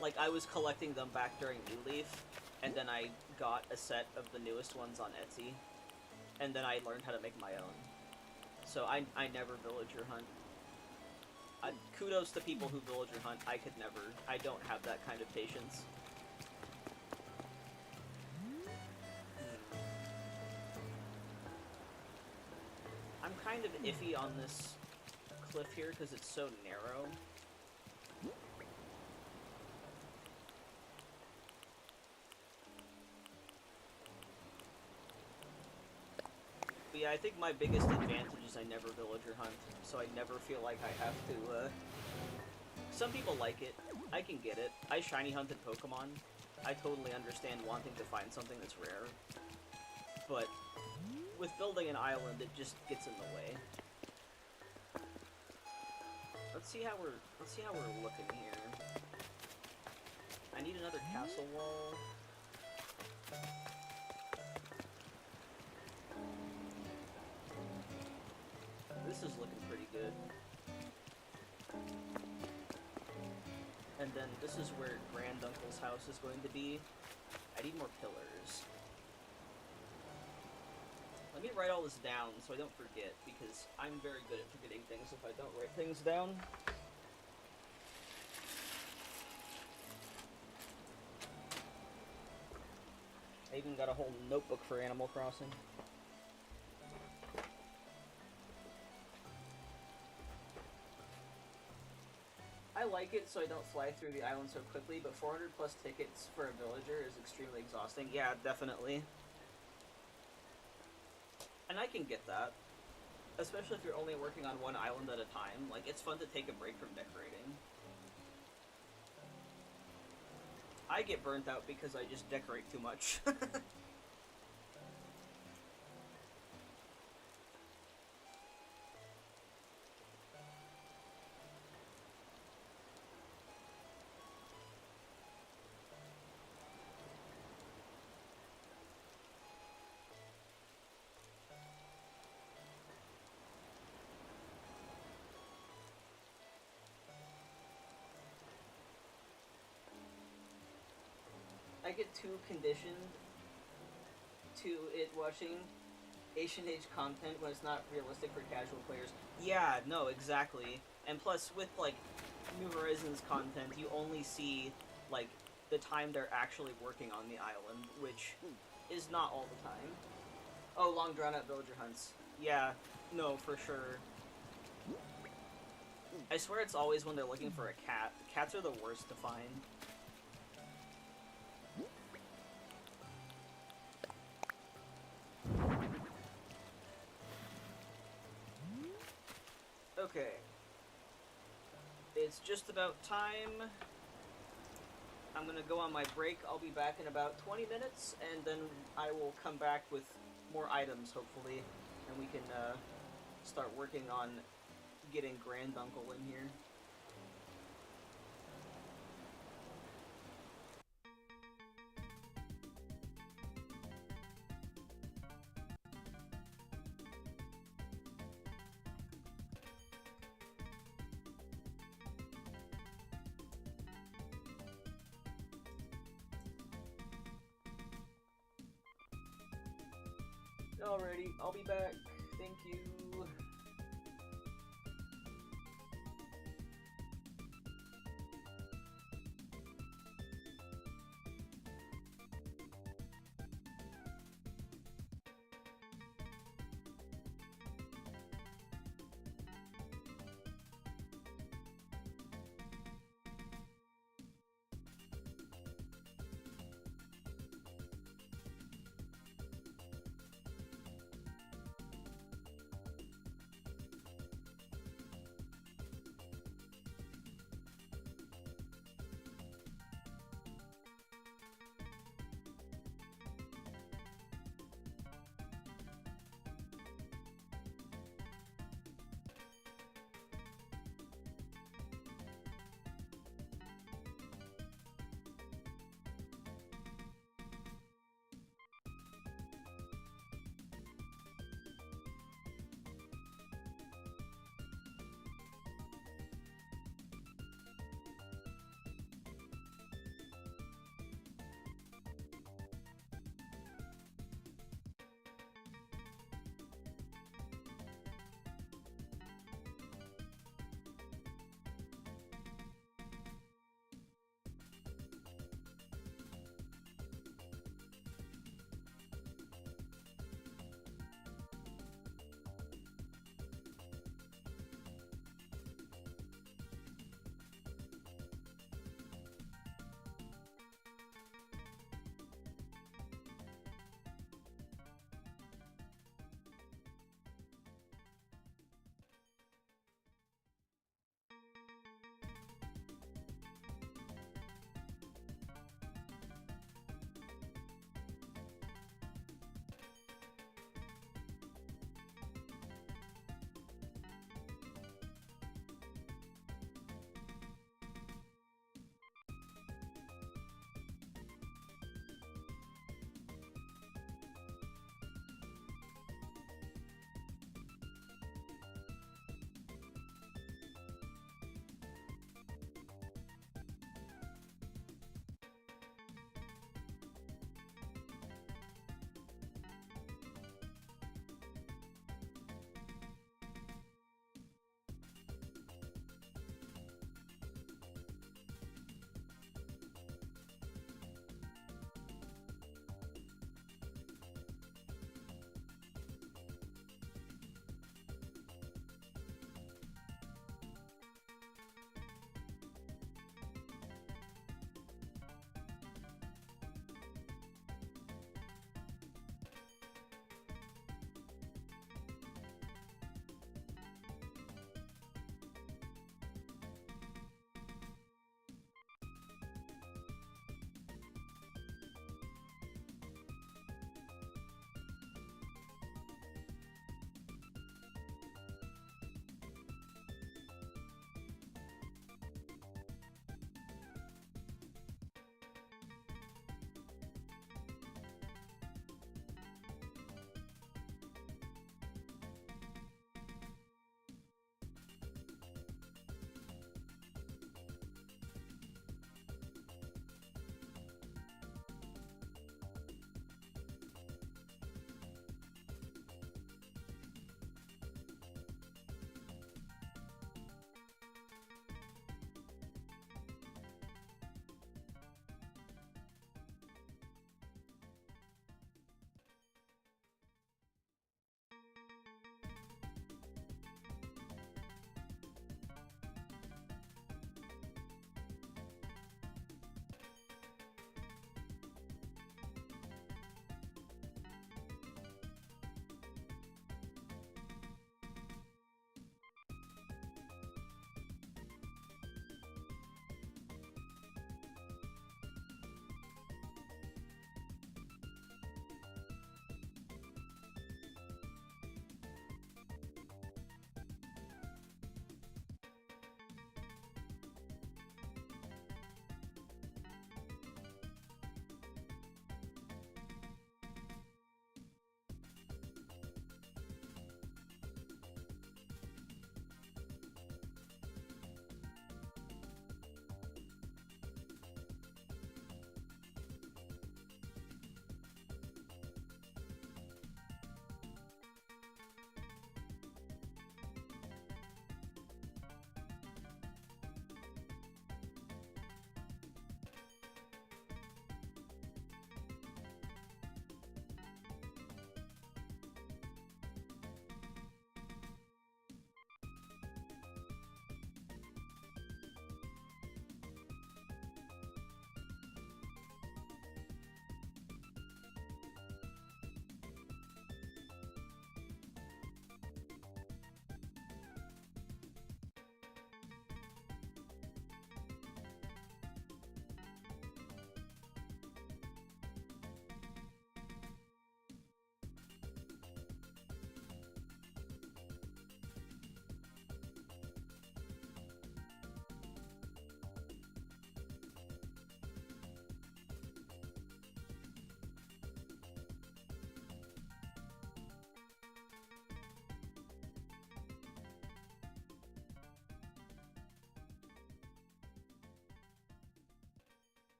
Like, I was collecting them back during New Leaf, and then I got a set of the newest ones on Etsy, and then I learned how to make my own. So I never villager hunt. Kudos to people who villager hunt. I could never. I don't have that kind of patience. I'm kind of iffy on this cliff here because it's so narrow. But yeah, I think my biggest advantage is I never villager hunt, so I never feel like I have to, Some people like it. I can get it. I shiny hunted Pokemon. I totally understand wanting to find something that's rare. But with building an island, it just gets in the way. Let's see how we're looking here. I need another castle wall. This is looking pretty good. And then this is where Granduncle's house is going to be. I need more pillars. Let me write all this down so I don't forget, because I'm very good at forgetting things if I don't write things down. I even got a whole notebook for Animal Crossing. I like it so I don't fly through the island so quickly, but 400 plus tickets for a villager is extremely exhausting. Yeah, definitely. And I can get that. Especially if you're only working on one island at a time. Like, it's fun to take a break from decorating. I get burnt out because I just decorate too much. I get too conditioned to it watching ACNH content when it's not realistic for casual players. Yeah, no, exactly. And plus, with, like, New Horizons content, you only see, like, the time they're actually working on the island, which is not all the time. Oh, long drawn-out villager hunts. Yeah, no, for sure. I swear it's always when they're looking for a cat. Cats are the worst to find. Okay. It's just about time. I'm gonna go on my break. I'll be back in about 20 minutes, and then I will come back with more items, hopefully, and we can start working on getting Granduncle in here. Alrighty, I'll be back. Thank you.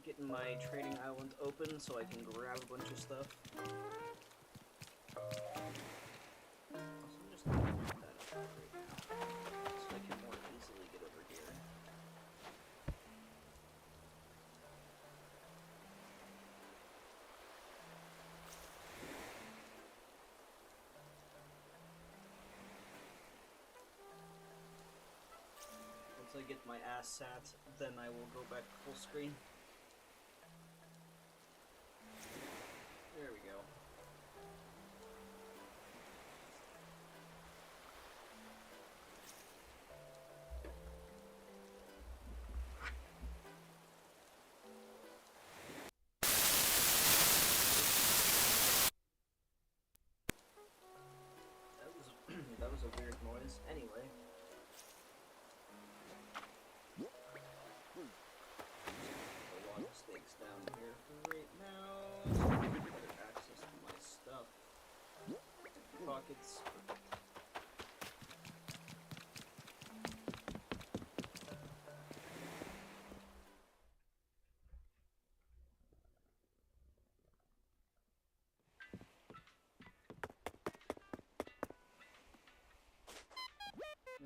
Getting my training island open so I can grab a bunch of stuff. Also, I'm just gonna put that up right now, so I can more easily get over here. Once I get my ass sat, then I will go back full screen. There we go. That was a weird noise. Anyway. A lot of stakes down here for right now. So I can get better access to my stuff. Pockets.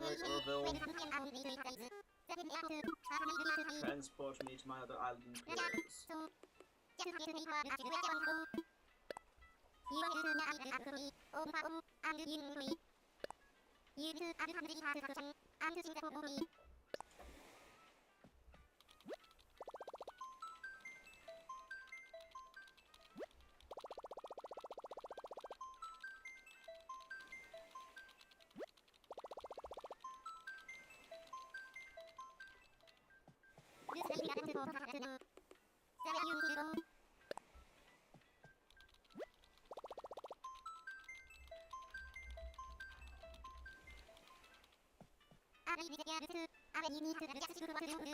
Alright, Orville. Transport me to my other island players.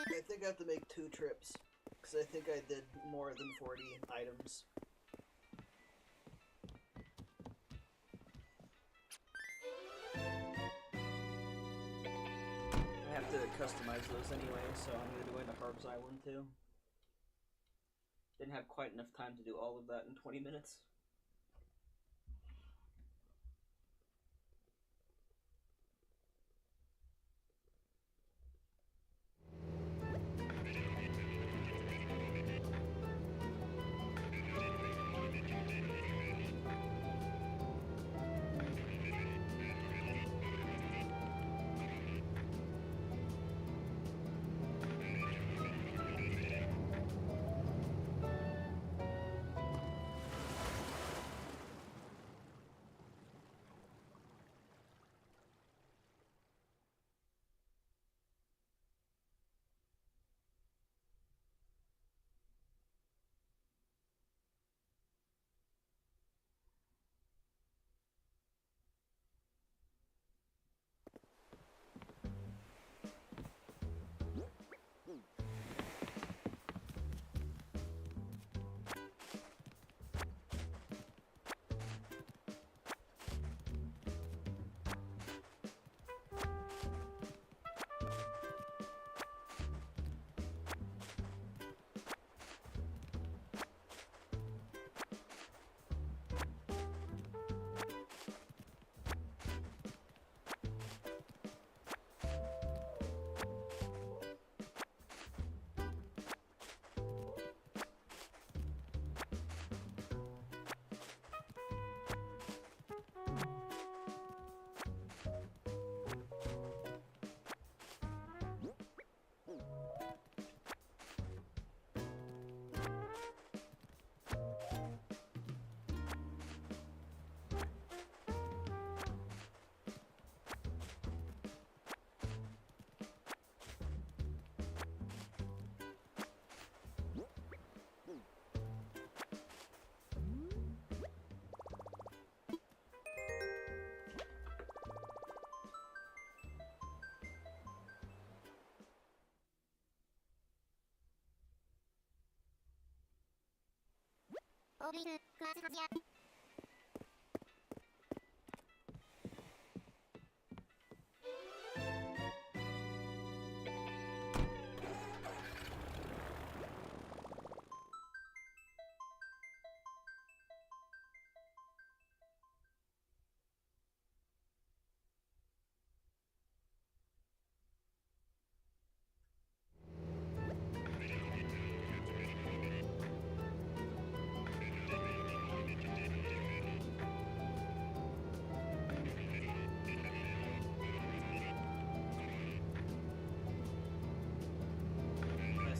I think I have to make 2 trips, because I think I did more than 40 items. I have to customize those anyway, so I'm going to go into Harb's Island too. Didn't have quite enough time to do all of that in 20 minutes.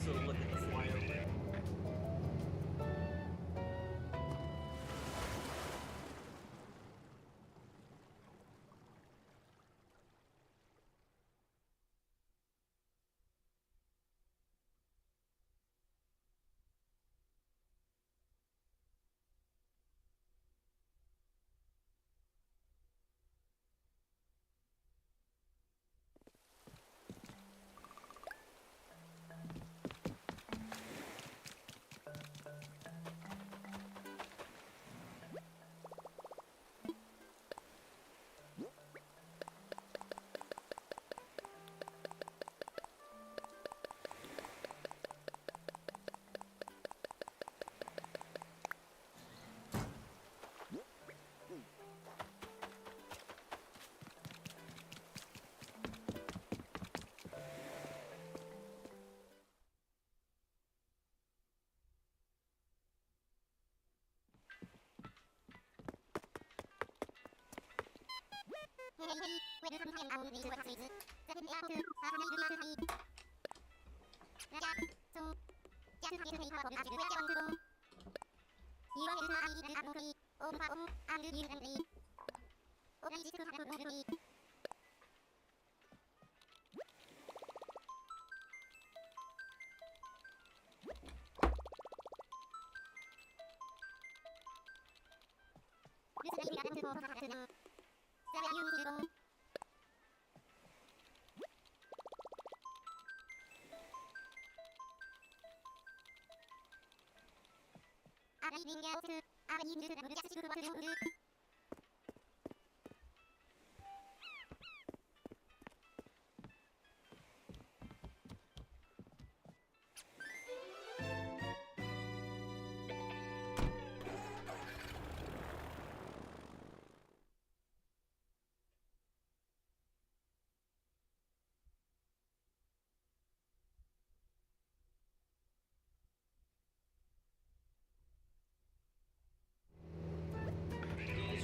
So look at the flyover.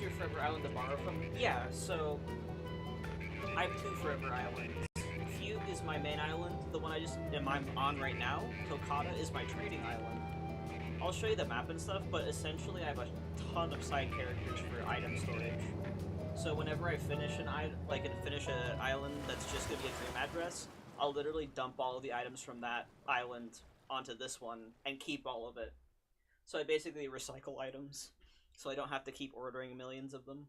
Your Forever Island to borrow from? Yeah, so I have 2 Forever Islands. Fugue is my main island, the one I'm on right now. Tokata is my trading island. I'll show you the map and stuff, but essentially I have a ton of side characters for item storage. So whenever I finish an island that's just gonna be a dream address, I'll literally dump all of the items from that island onto this one and keep all of it. So I basically recycle items. So I don't have to keep ordering millions of them.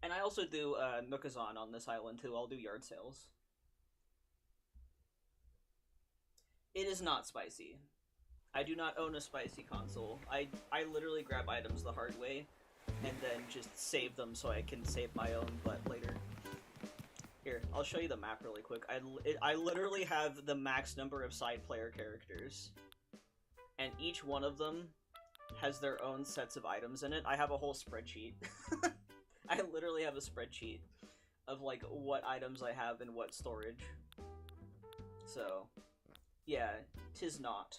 And I also do Nookazon on this island too. I'll do yard sales. It is not spicy. I do not own a spicy console. I literally grab items the hard way and then just save them so I can save my own butt later. Here, I'll show you the map really quick. I literally have the max number of side player characters. And each one of them has their own sets of items in it. I have a whole spreadsheet. I literally have a spreadsheet of like what items I have in what storage. So, yeah, 'tis not.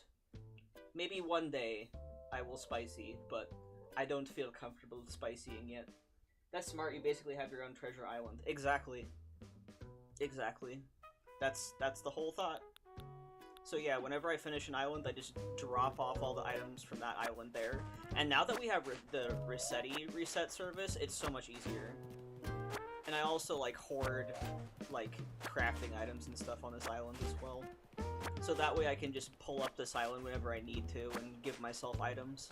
Maybe one day I will spicy, but I don't feel comfortable spicying yet. That's smart, you basically have your own treasure island. Exactly. Exactly. That's the whole thought. So yeah, whenever I finish an island, I just drop off all the items from that island there. And now that we have the reset service, it's so much easier. And I also like hoard like crafting items and stuff on this island as well. So that way I can just pull up this island whenever I need to and give myself items.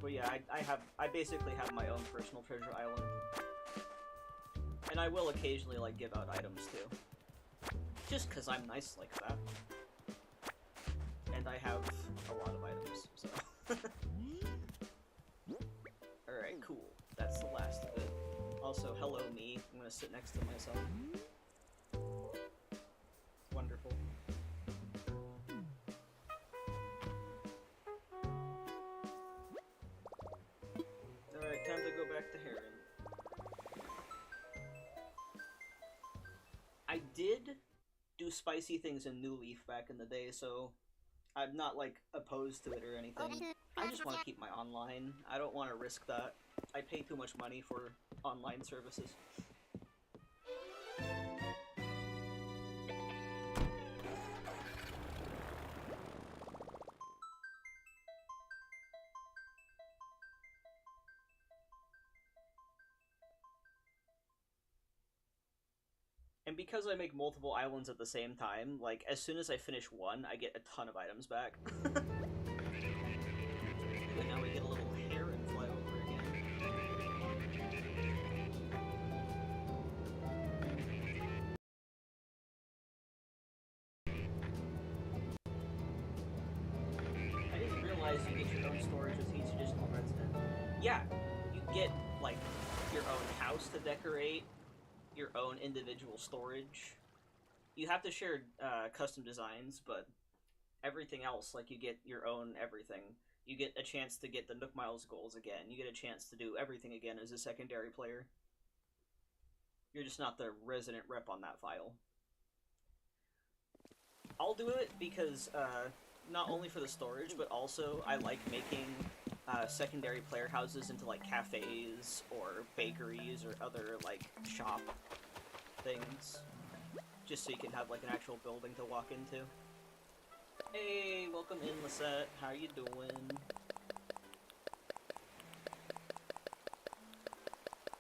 But yeah, I basically have my own personal treasure island. And I will occasionally, like, give out items, too. Just because I'm nice like that. And I have a lot of items, so... Alright, cool. That's the last of it. Also, hello me. I'm gonna sit next to myself. Wonderful. Alright, time to go back to Heron. I did do spicy things in New Leaf back in the day, so I'm not, like, opposed to it or anything. I just want to keep my online. I don't want to risk that. I pay too much money for online services. And because I make multiple islands at the same time, like, as soon as I finish one, I get a ton of items back. And now we get a little Heron flyover again. I didn't realize you get your own storage with each additional resident. Yeah, you get, like, your own house to decorate, your own individual storage. You have to share custom designs, but everything else, like, you get your own everything. You get a chance to get the Nook Miles goals again. You get a chance to do everything again as a secondary player. You're just not the resident rep on that file. I'll do it because, not only for the storage, but also I like making secondary player houses into, like, cafes or bakeries or other, like, shop things. Just so you can have, like, an actual building to walk into. Hey, welcome in, Lisette. How you doing?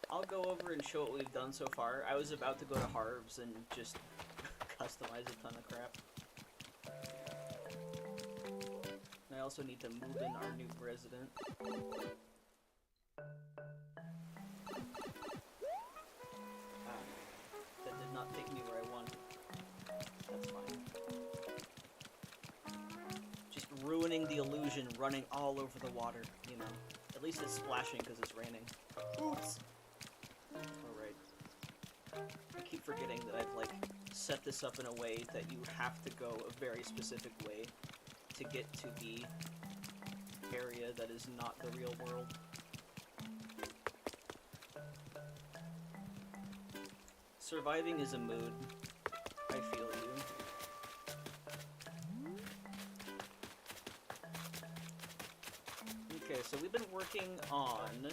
I'll go over and show what we've done so far. I was about to go to Harv's and just customize a ton of crap. I also need to move in our new resident. That did not take me where I wanted. That's fine. Just ruining the illusion, running all over the water, you know. At least it's splashing because it's raining. Oops! Alright. I keep forgetting that I've, like, set this up in a way that you have to go a very specific way to get to the area that is not the real world. Surviving is a mood. I feel you. Okay, so we've been working on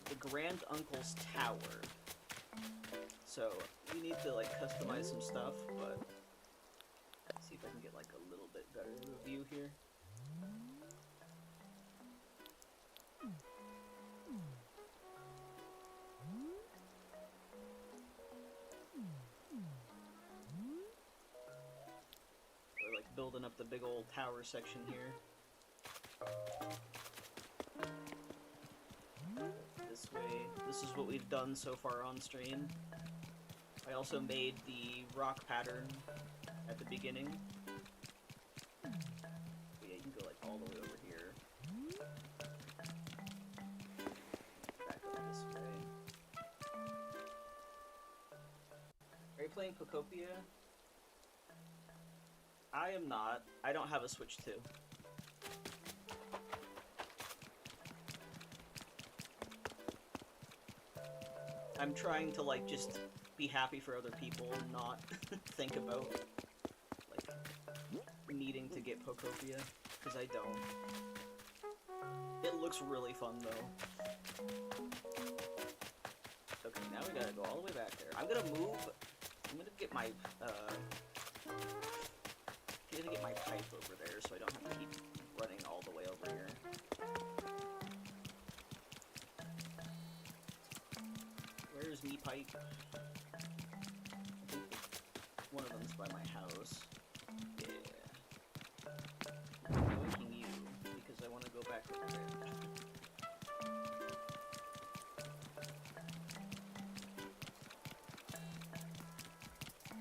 the Grand Uncle's Tower. So, we need to, like, customize some stuff, but let's see if I can get, like, a little bit better of a view here. We're, like, building up the big old tower section here. This way. This is what we've done so far on stream. I also made the rock pattern at the beginning. But yeah, you can go, like, all the way over here. Back up this way. Are you playing Pocopia? I am not. I don't have a Switch 2. I'm trying to, like, just be happy for other people and not think about, like, needing to get Pocopia, because I don't. It looks really fun, though. Okay, now we gotta go all the way back there. I'm gonna move. I'm gonna get my, pipe over there so I don't have to keep running all the way over here. Where's me pipe? I think one of them's by my house. Yeah. I'm yoinking you because I want to go back over there.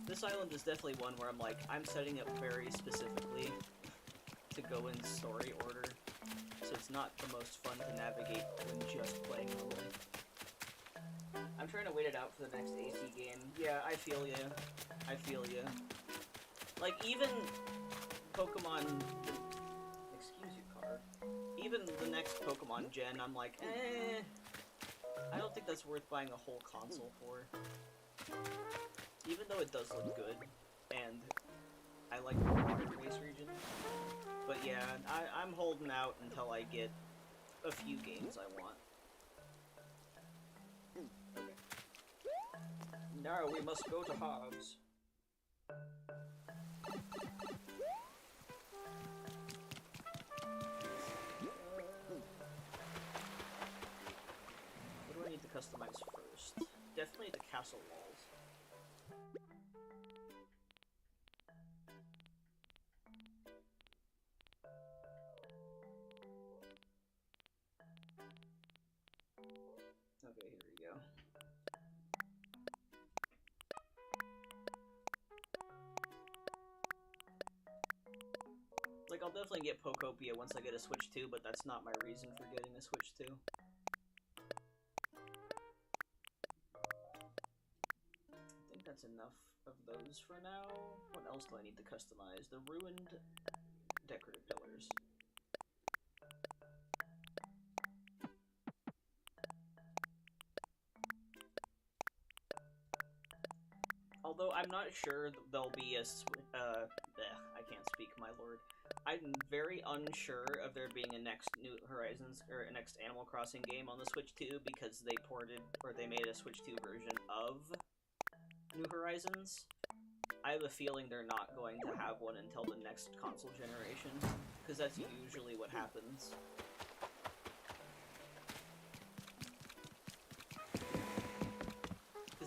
This island is definitely one where I'm like, I'm setting up very specifically to go in story order, so it's not the most fun to navigate when just playing normally. I'm trying to wait it out for the next AC game. Yeah, I feel ya. I feel ya. Like, even Pokemon... Excuse you, car. Even the next Pokemon gen, I'm like, I don't think that's worth buying a whole console for. Even though it does look good, and I like the water base region. But yeah, I'm holding out until I get a few games I want. Now we must go to Hobbs. What do I need to customize first? Definitely the castle walls. Okay, here we go. Like, I'll definitely get Pokopia once I get a Switch 2, but that's not my reason for getting a Switch 2. I think that's enough of those for now. What else do I need to customize? The ruined decorative pillars. Although I'm not sure there'll be a I can't speak, my lord. I'm very unsure of there being a next New Horizons or a next Animal Crossing game on the Switch 2 because they ported or they made a Switch 2 version of New Horizons. I have a feeling they're not going to have one until the next console generation, because that's usually what happens.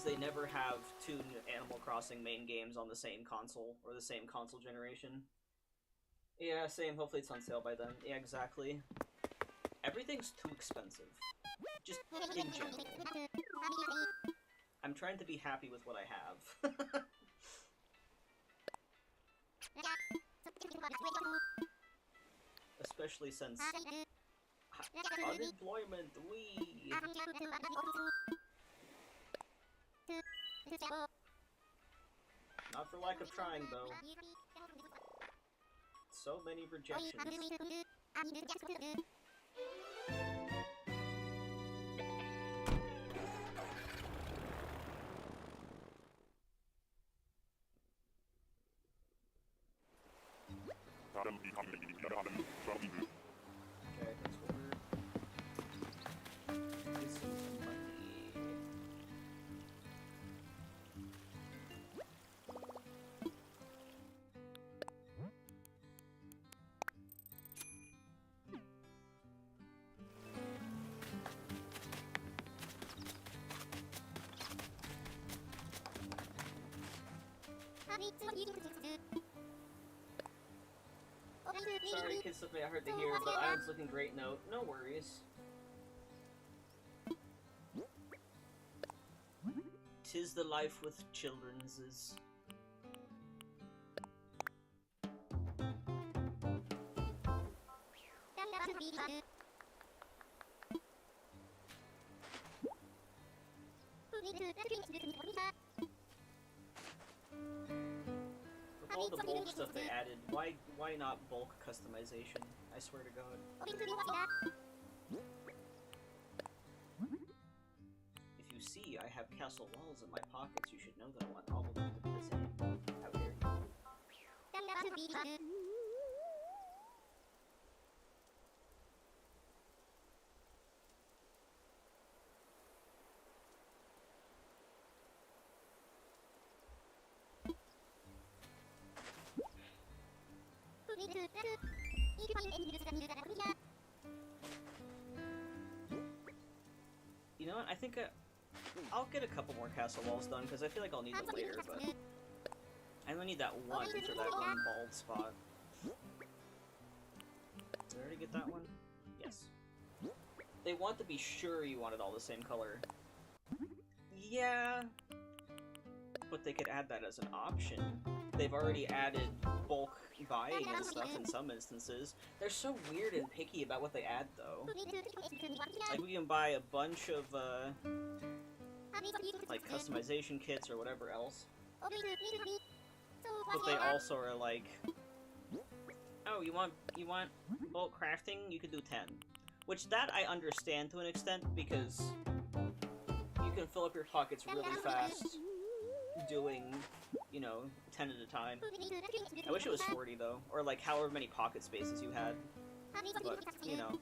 They never have two Animal Crossing main games on the same console, or the same console generation. Yeah, same. Hopefully it's on sale by then. Yeah, exactly. Everything's too expensive. Just in general. I'm trying to be happy with what I have. Especially since... unemployment, wee! Not for lack of trying, though. So many rejections. Okay, that's what we're... This is money. Sorry, kids, something I heard to hear, but Island's looking great. No worries. 'Tis the life with children's is. With all the bulk stuff they added, why not bulk customization? I swear to God. If you see I have castle walls in my pockets, you should know that I want all of them to be the same. How dare you? You know what? I think I'll get a couple more castle walls done because I feel like I'll need them later, but I only need that one for that one bald spot. Did I already get that one? Yes. They want to be sure you want it all the same color. Yeah, but they could add that as an option. They've already added bulk buying and stuff in some instances. They're so weird and picky about what they add, though. Like, we can buy a bunch of, like, customization kits or whatever else. But they also are like, oh, you want bulk crafting? You could do 10. Which, that I understand to an extent, because you can fill up your pockets really fast doing, you know, 10 at a time. I wish it was 40, though. Or, like, however many pocket spaces you had. But, you know.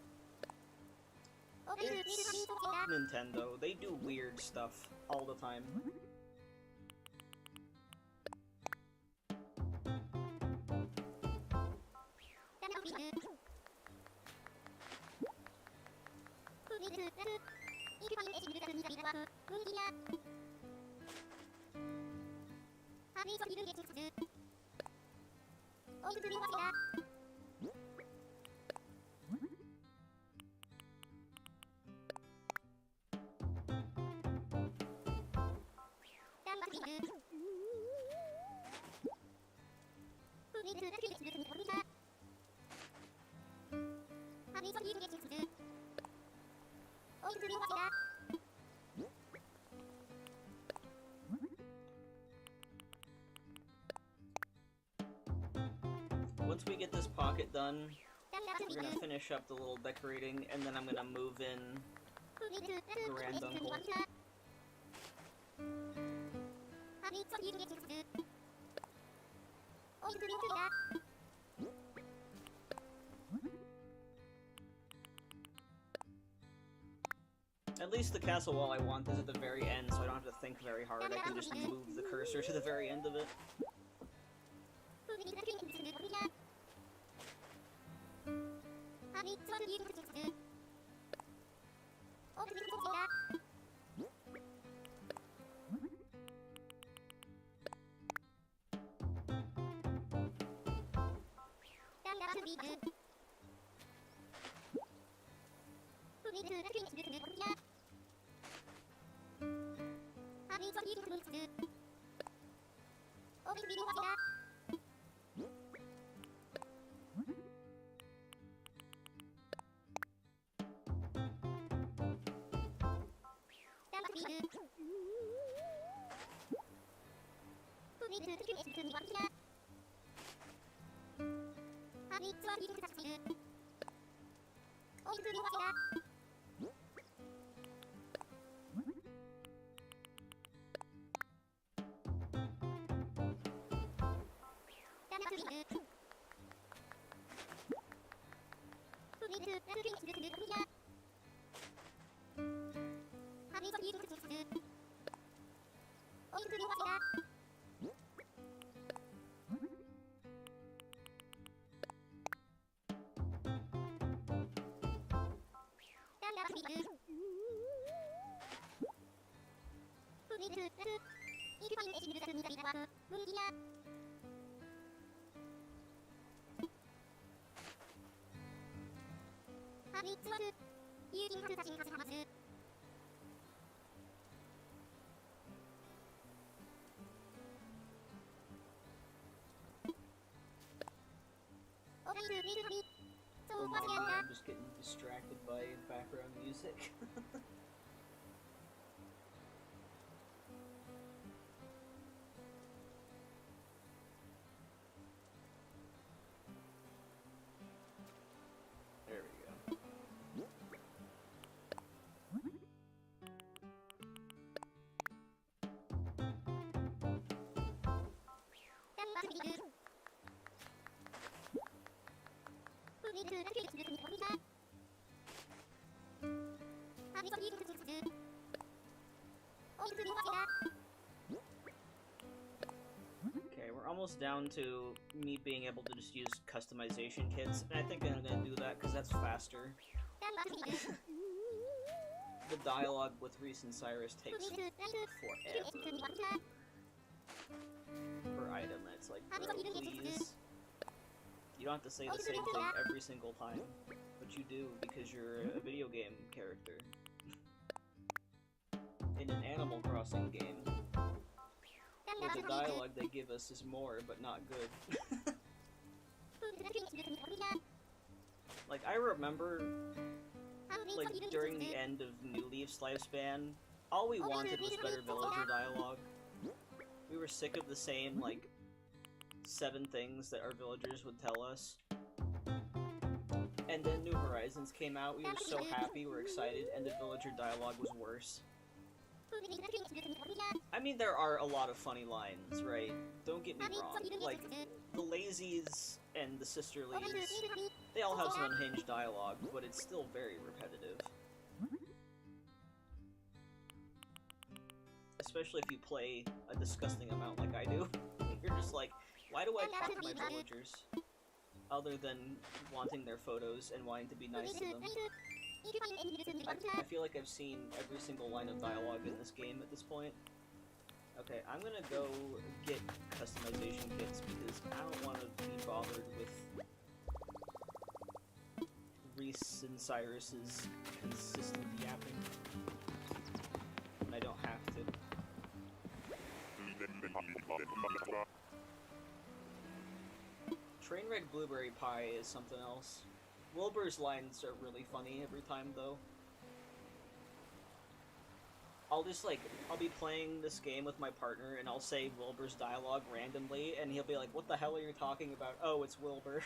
It's Nintendo. They do weird stuff all the time. Once we get this pocket done, we're gonna finish up the little decorating, and then I'm gonna move in Granduncle. At least the castle wall I want is at the very end, so I don't have to think very hard. I can just move the cursor to the very end of it. Oh my god, I'm just getting distracted by background music. There we go. Okay, we're almost down to me being able to just use customization kits, and I think I'm gonna do that because that's faster. The dialogue with Reese and Cyrus takes forever per item, and it's like, bro, please. You don't have to say the same thing every single time, but you do because you're a video game character. In an Animal Crossing game, where the dialogue they give us is more, but not good. Like, I remember, like, during the end of New Leaf's lifespan, all we wanted was better villager dialogue. We were sick of the same, like, 7 things that our villagers would tell us. And then New Horizons came out, we were so happy, we were excited, and the villager dialogue was worse. I mean, there are a lot of funny lines, right? Don't get me wrong. Like, the Lazies and the Sisterlies, they all have some unhinged dialogue, but it's still very repetitive. Especially if you play a disgusting amount like I do. You're just like, why do I talk to my villagers? Other than wanting their photos and wanting to be nice to them. I feel like I've seen every single line of dialogue in this game at this point. Okay, I'm gonna go get customization kits because I don't want to be bothered with Reese and Cyrus's consistent yapping when I don't have to. Trainwreck Blueberry Pie is something else. Wilbur's lines are really funny every time, though. I'll be playing this game with my partner, and I'll say Wilbur's dialogue randomly, and he'll be like, what the hell are you talking about? Oh, it's Wilbur.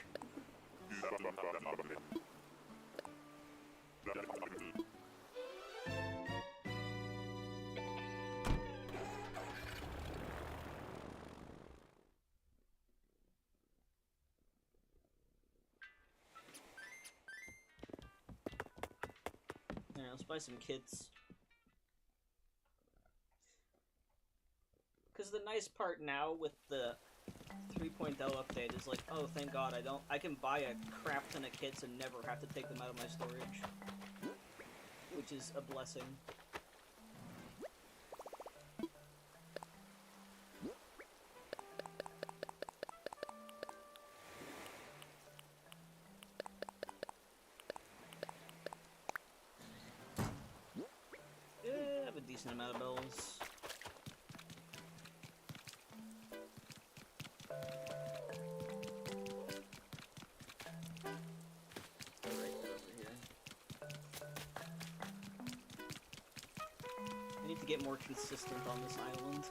Yeah, let's buy some kits. Because the nice part now with the 3.0 update is like, oh, thank God, I can buy a crap ton of kits and never have to take them out of my storage. Which is a blessing. I have a decent amount of bells. Get more consistent on this island.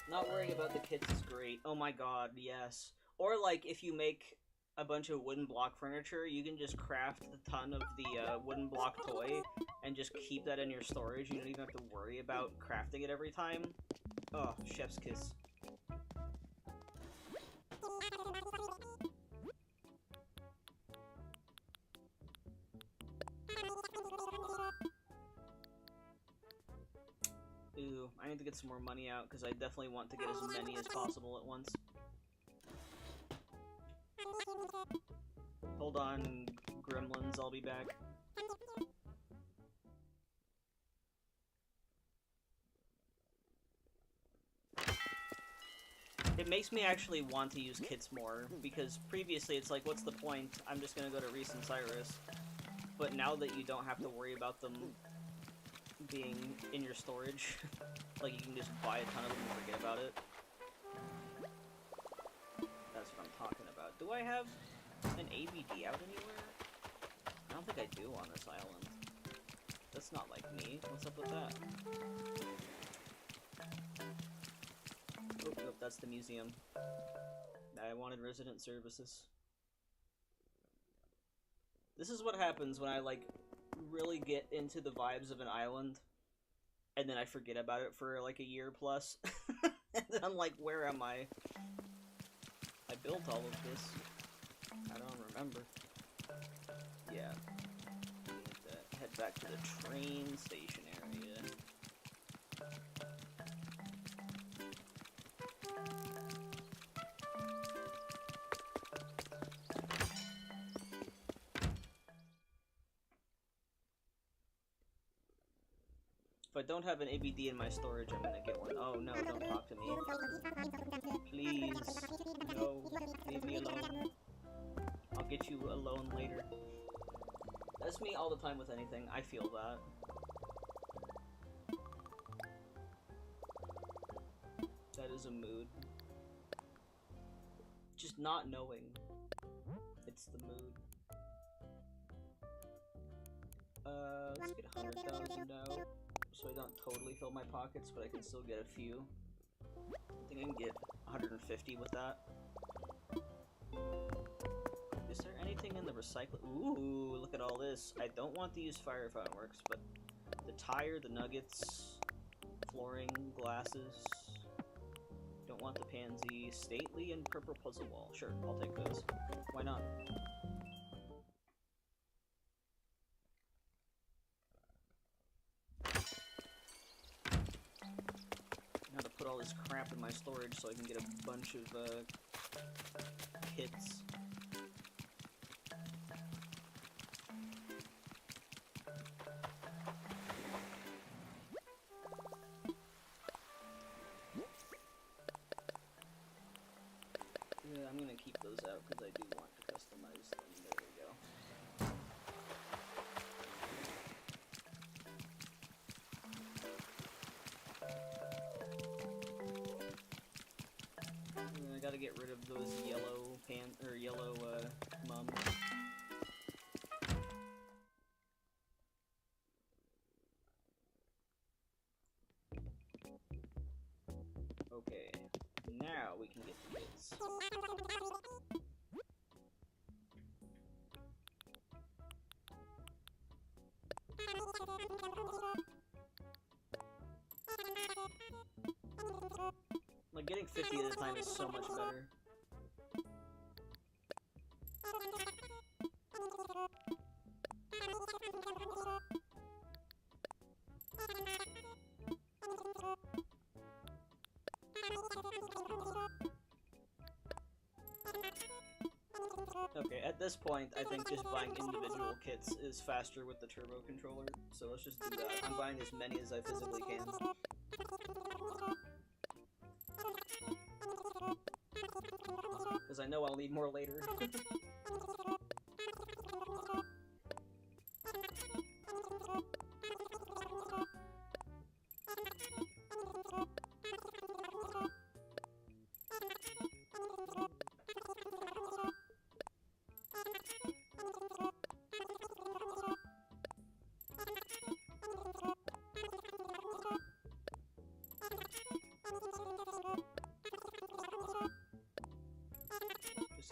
Not worrying about the kits is great. Oh my god, yes. Or like if you make a bunch of wooden block furniture, you can just craft a ton of the wooden block toy and just keep that in your storage. You don't even have to worry about crafting it every time. Oh, chef's kiss. Ooh, I need to get some more money out because I definitely want to get as many as possible at once. Hold on, gremlins, I'll be back. It makes me actually want to use kits more, because previously it's like, what's the point? I'm just gonna go to Reese and Cyrus. But now that you don't have to worry about them being in your storage, like you can just buy a ton of them and forget about it. That's what I'm talking about. Do I have an ABD out anywhere? I don't think I do on this island. That's not like me. What's up with that? Oh, nope, that's the museum. I wanted resident services. This is what happens when I, like, really get into the vibes of an island, and then I forget about it for, like, a year plus. And then I'm like, where am I? I built all of this. I don't remember. Yeah. We need to head back to the train station area. If I don't have an ABD in my storage, I'm gonna get one. Oh no, don't talk to me. Please. No, leave me alone. I'll get you alone later. That's me all the time with anything. I feel that. That is a mood. Just not knowing. It's the mood. Let's get 100,000 now. So I don't totally fill my pockets, but I can still get a few. I think I can get 150 with that. Is there anything in the recycle? Ooh, look at all this. I don't want to use fire fireworks, but the tire, the nuggets, flooring, glasses. Don't want the pansy. Stately and purple puzzle wall. Sure, I'll take those. Why not? Put all this crap in my storage so I can get a bunch of kits. gotta get rid of those yellow mums. Okay, now we can get the kids. Like, getting 50 at a time is so much better. Okay, at this point, I think just buying individual kits is faster with the turbo controller, so let's just do that. I'm buying as many as I physically can. Because I know I'll need more later.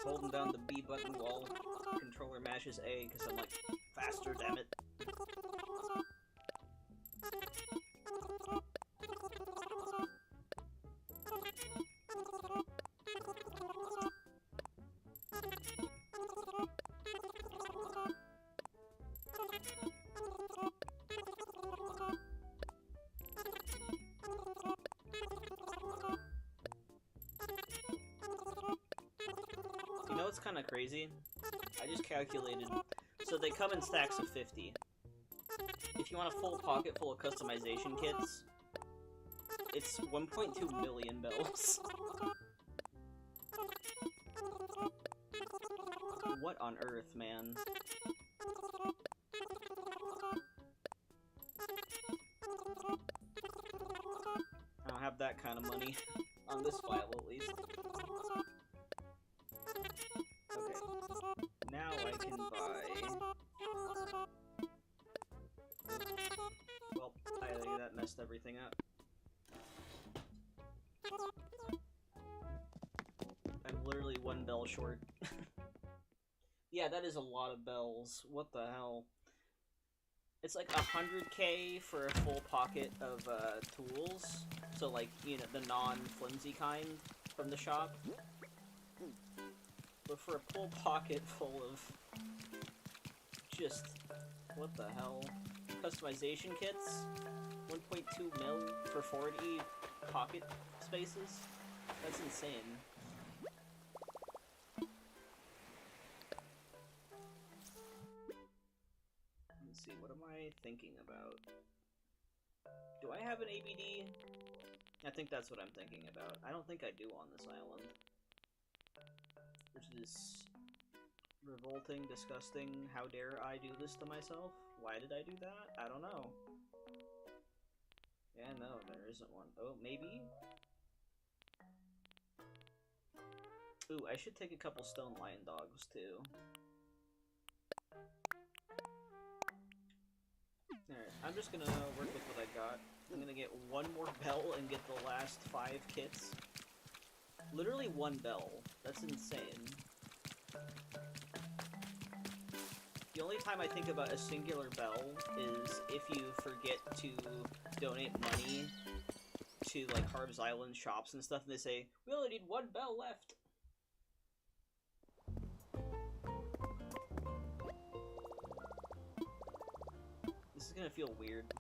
Holding down the B button while controller mashes A because I'm like, faster, damn it. You know what's kind of crazy? I just calculated. So they come in stacks of 50. If you want a full pocket full of customization kits, it's 1.2 million bells. What on earth, man? I don't have that kind of money on this file, at least. Okay, now I can buy... Well, I think that messed everything up. I'm literally one bell short. Yeah, that is a lot of bells. What the hell? It's like 100k for a full pocket of tools. So like, you know, the non-flimsy kind from the shop. But for a full pocket full of just, what the hell? Customization kits? 1.2 mil for 40 pocket spaces? That's insane. Let's see, what am I thinking about? Do I have an ABD? I think that's what I'm thinking about. I don't think I do on this island. Which is revolting, disgusting. How dare I do this to myself? Why did I do that? I don't know. Yeah, no, there isn't one. Oh, maybe? Ooh, I should take a couple stone lion dogs, too. Alright, I'm just gonna work with what I got. I'm gonna get one more bell and get the last 5 kits. Literally one bell. That's insane. The only time I think about a singular bell is if you forget to donate money to, like, Harv's Island shops and stuff, and they say, we only need one bell left. This is gonna feel weird.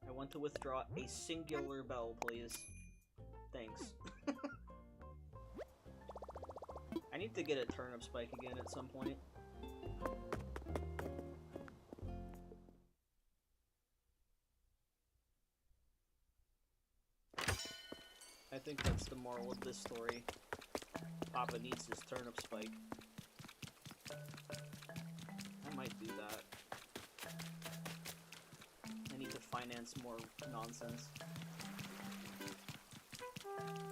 I want to withdraw a singular bell, please. Thanks. I need to get a turnip spike again at some point. I think that's the moral of this story. Papa needs his turnip spike. I might do that. I need to finance more nonsense.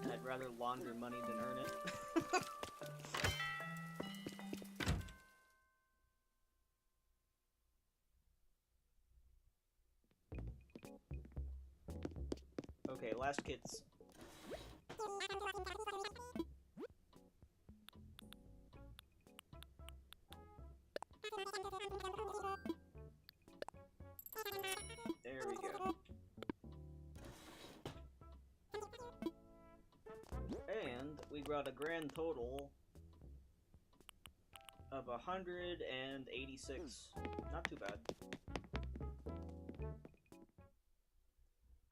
And I'd rather launder money than earn it. Okay, last kits. There we go. And we got a grand total of 186. Not too bad.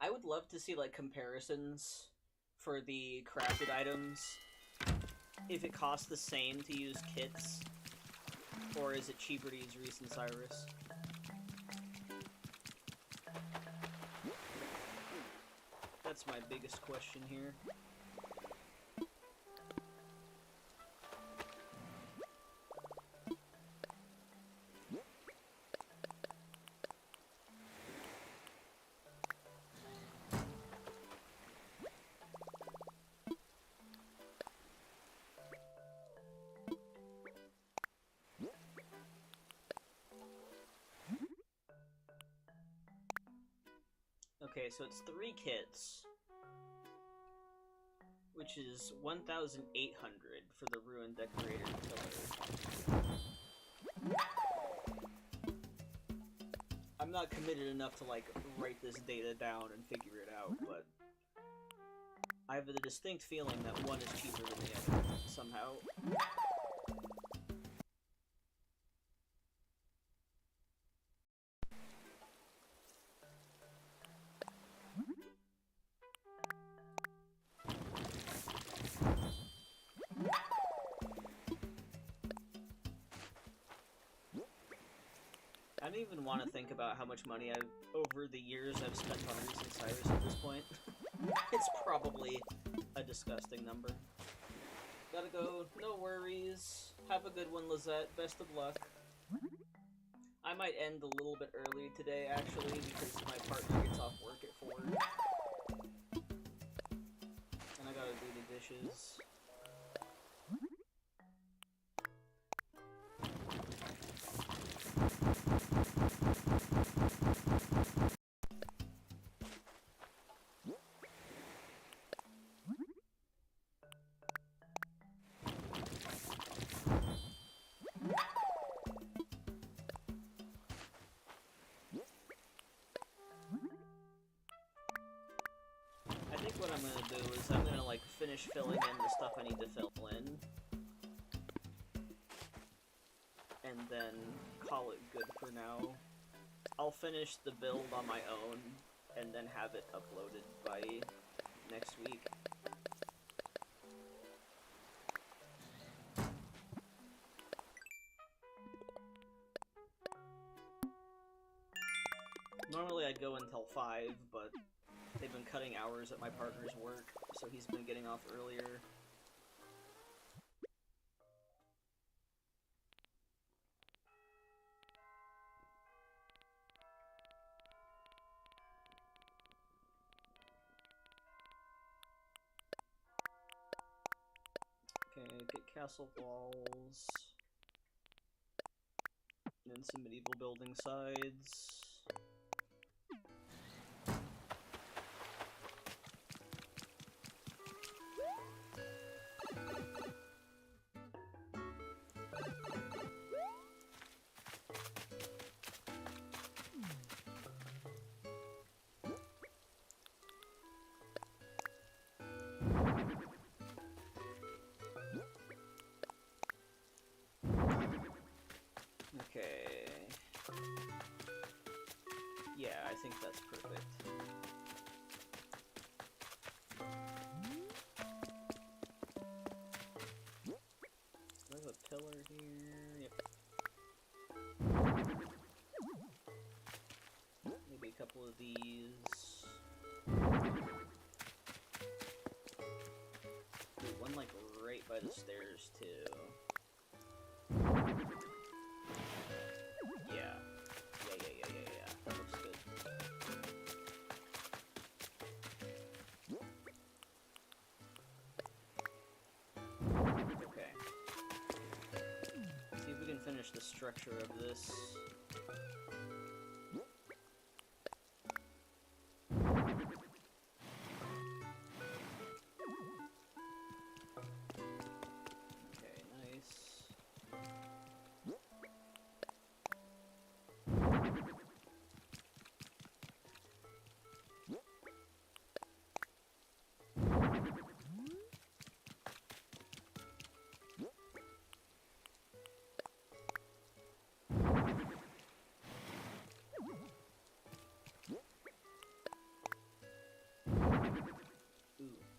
I would love to see, like, comparisons for the crafted items. If it costs the same to use kits, or is it cheaper to use Reese and Cyrus? That's my biggest question here. Okay, so it's 3 kits, which is 1,800 for the Ruin Decorator Killer. I'm not committed enough to, like, write this data down and figure it out, but I have a distinct feeling that one is cheaper than the other, somehow. I don't even want to think about how much money over the years I've spent on Reese and Cyrus at this point. It's probably a disgusting number. Gotta go, no worries. Have a good one, Lizette. Best of luck. I might end a little bit early today, actually, because my partner gets off work at 4. And I gotta do the dishes. I think what I'm gonna do is I'm gonna, like, finish filling in the stuff I need to fill in. And then call it good for now. I'll finish the build on my own, and then have it uploaded by next week. Normally I'd go until 5, but they've been cutting hours at my partner's work, so he's been getting off earlier. Okay, get castle walls. And then some medieval building sides. Okay. Yeah, I think that's perfect. Do I have a pillar here? Yep. Maybe a couple of these. Ooh, one like right by the stairs too. Yeah. That looks good. structure of this. Okay, nice.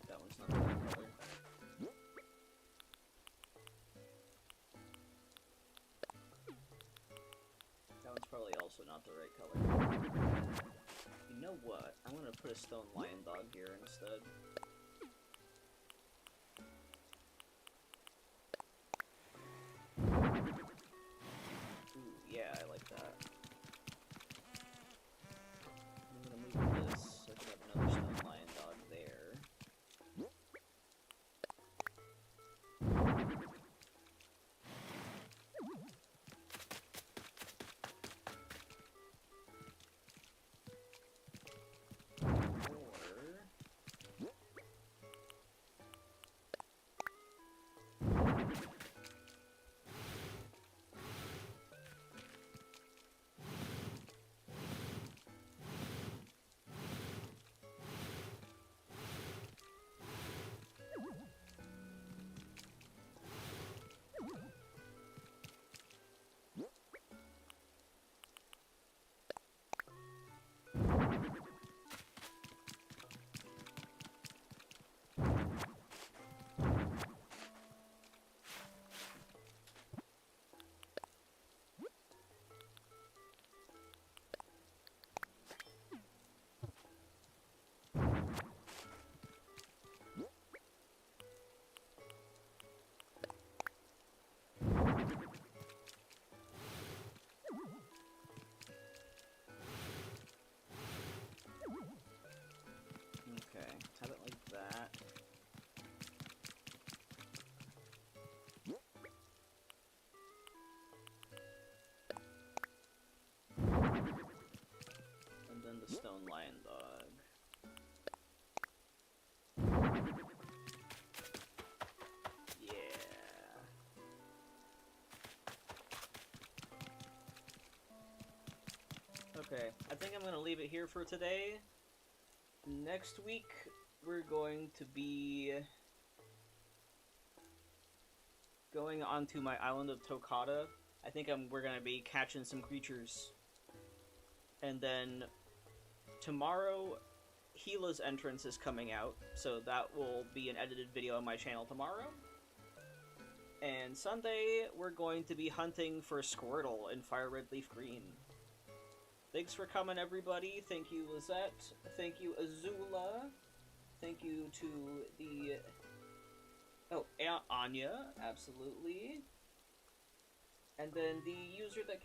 That one's not the right color. That one's probably also not the right color. You know what? I'm gonna put a stone lion dog here instead. Ooh, yeah, I like that. I'm gonna move this so I can have another stone lion dog there. Okay, have it like that. And then the stone lion dog. Yeah. Okay, I think I'm gonna leave it here for today. Next week, we're going to be going onto my island of Tokata. I think we're gonna be catching some creatures. And then tomorrow, Gila's entrance is coming out, so that will be an edited video on my channel tomorrow. And Sunday, we're going to be hunting for Squirtle in Fire Red Leaf Green. Thanks for coming, everybody. Thank you, Lizette. Thank you, Azula. Thank you to the... Oh, Anya, absolutely. And then the user that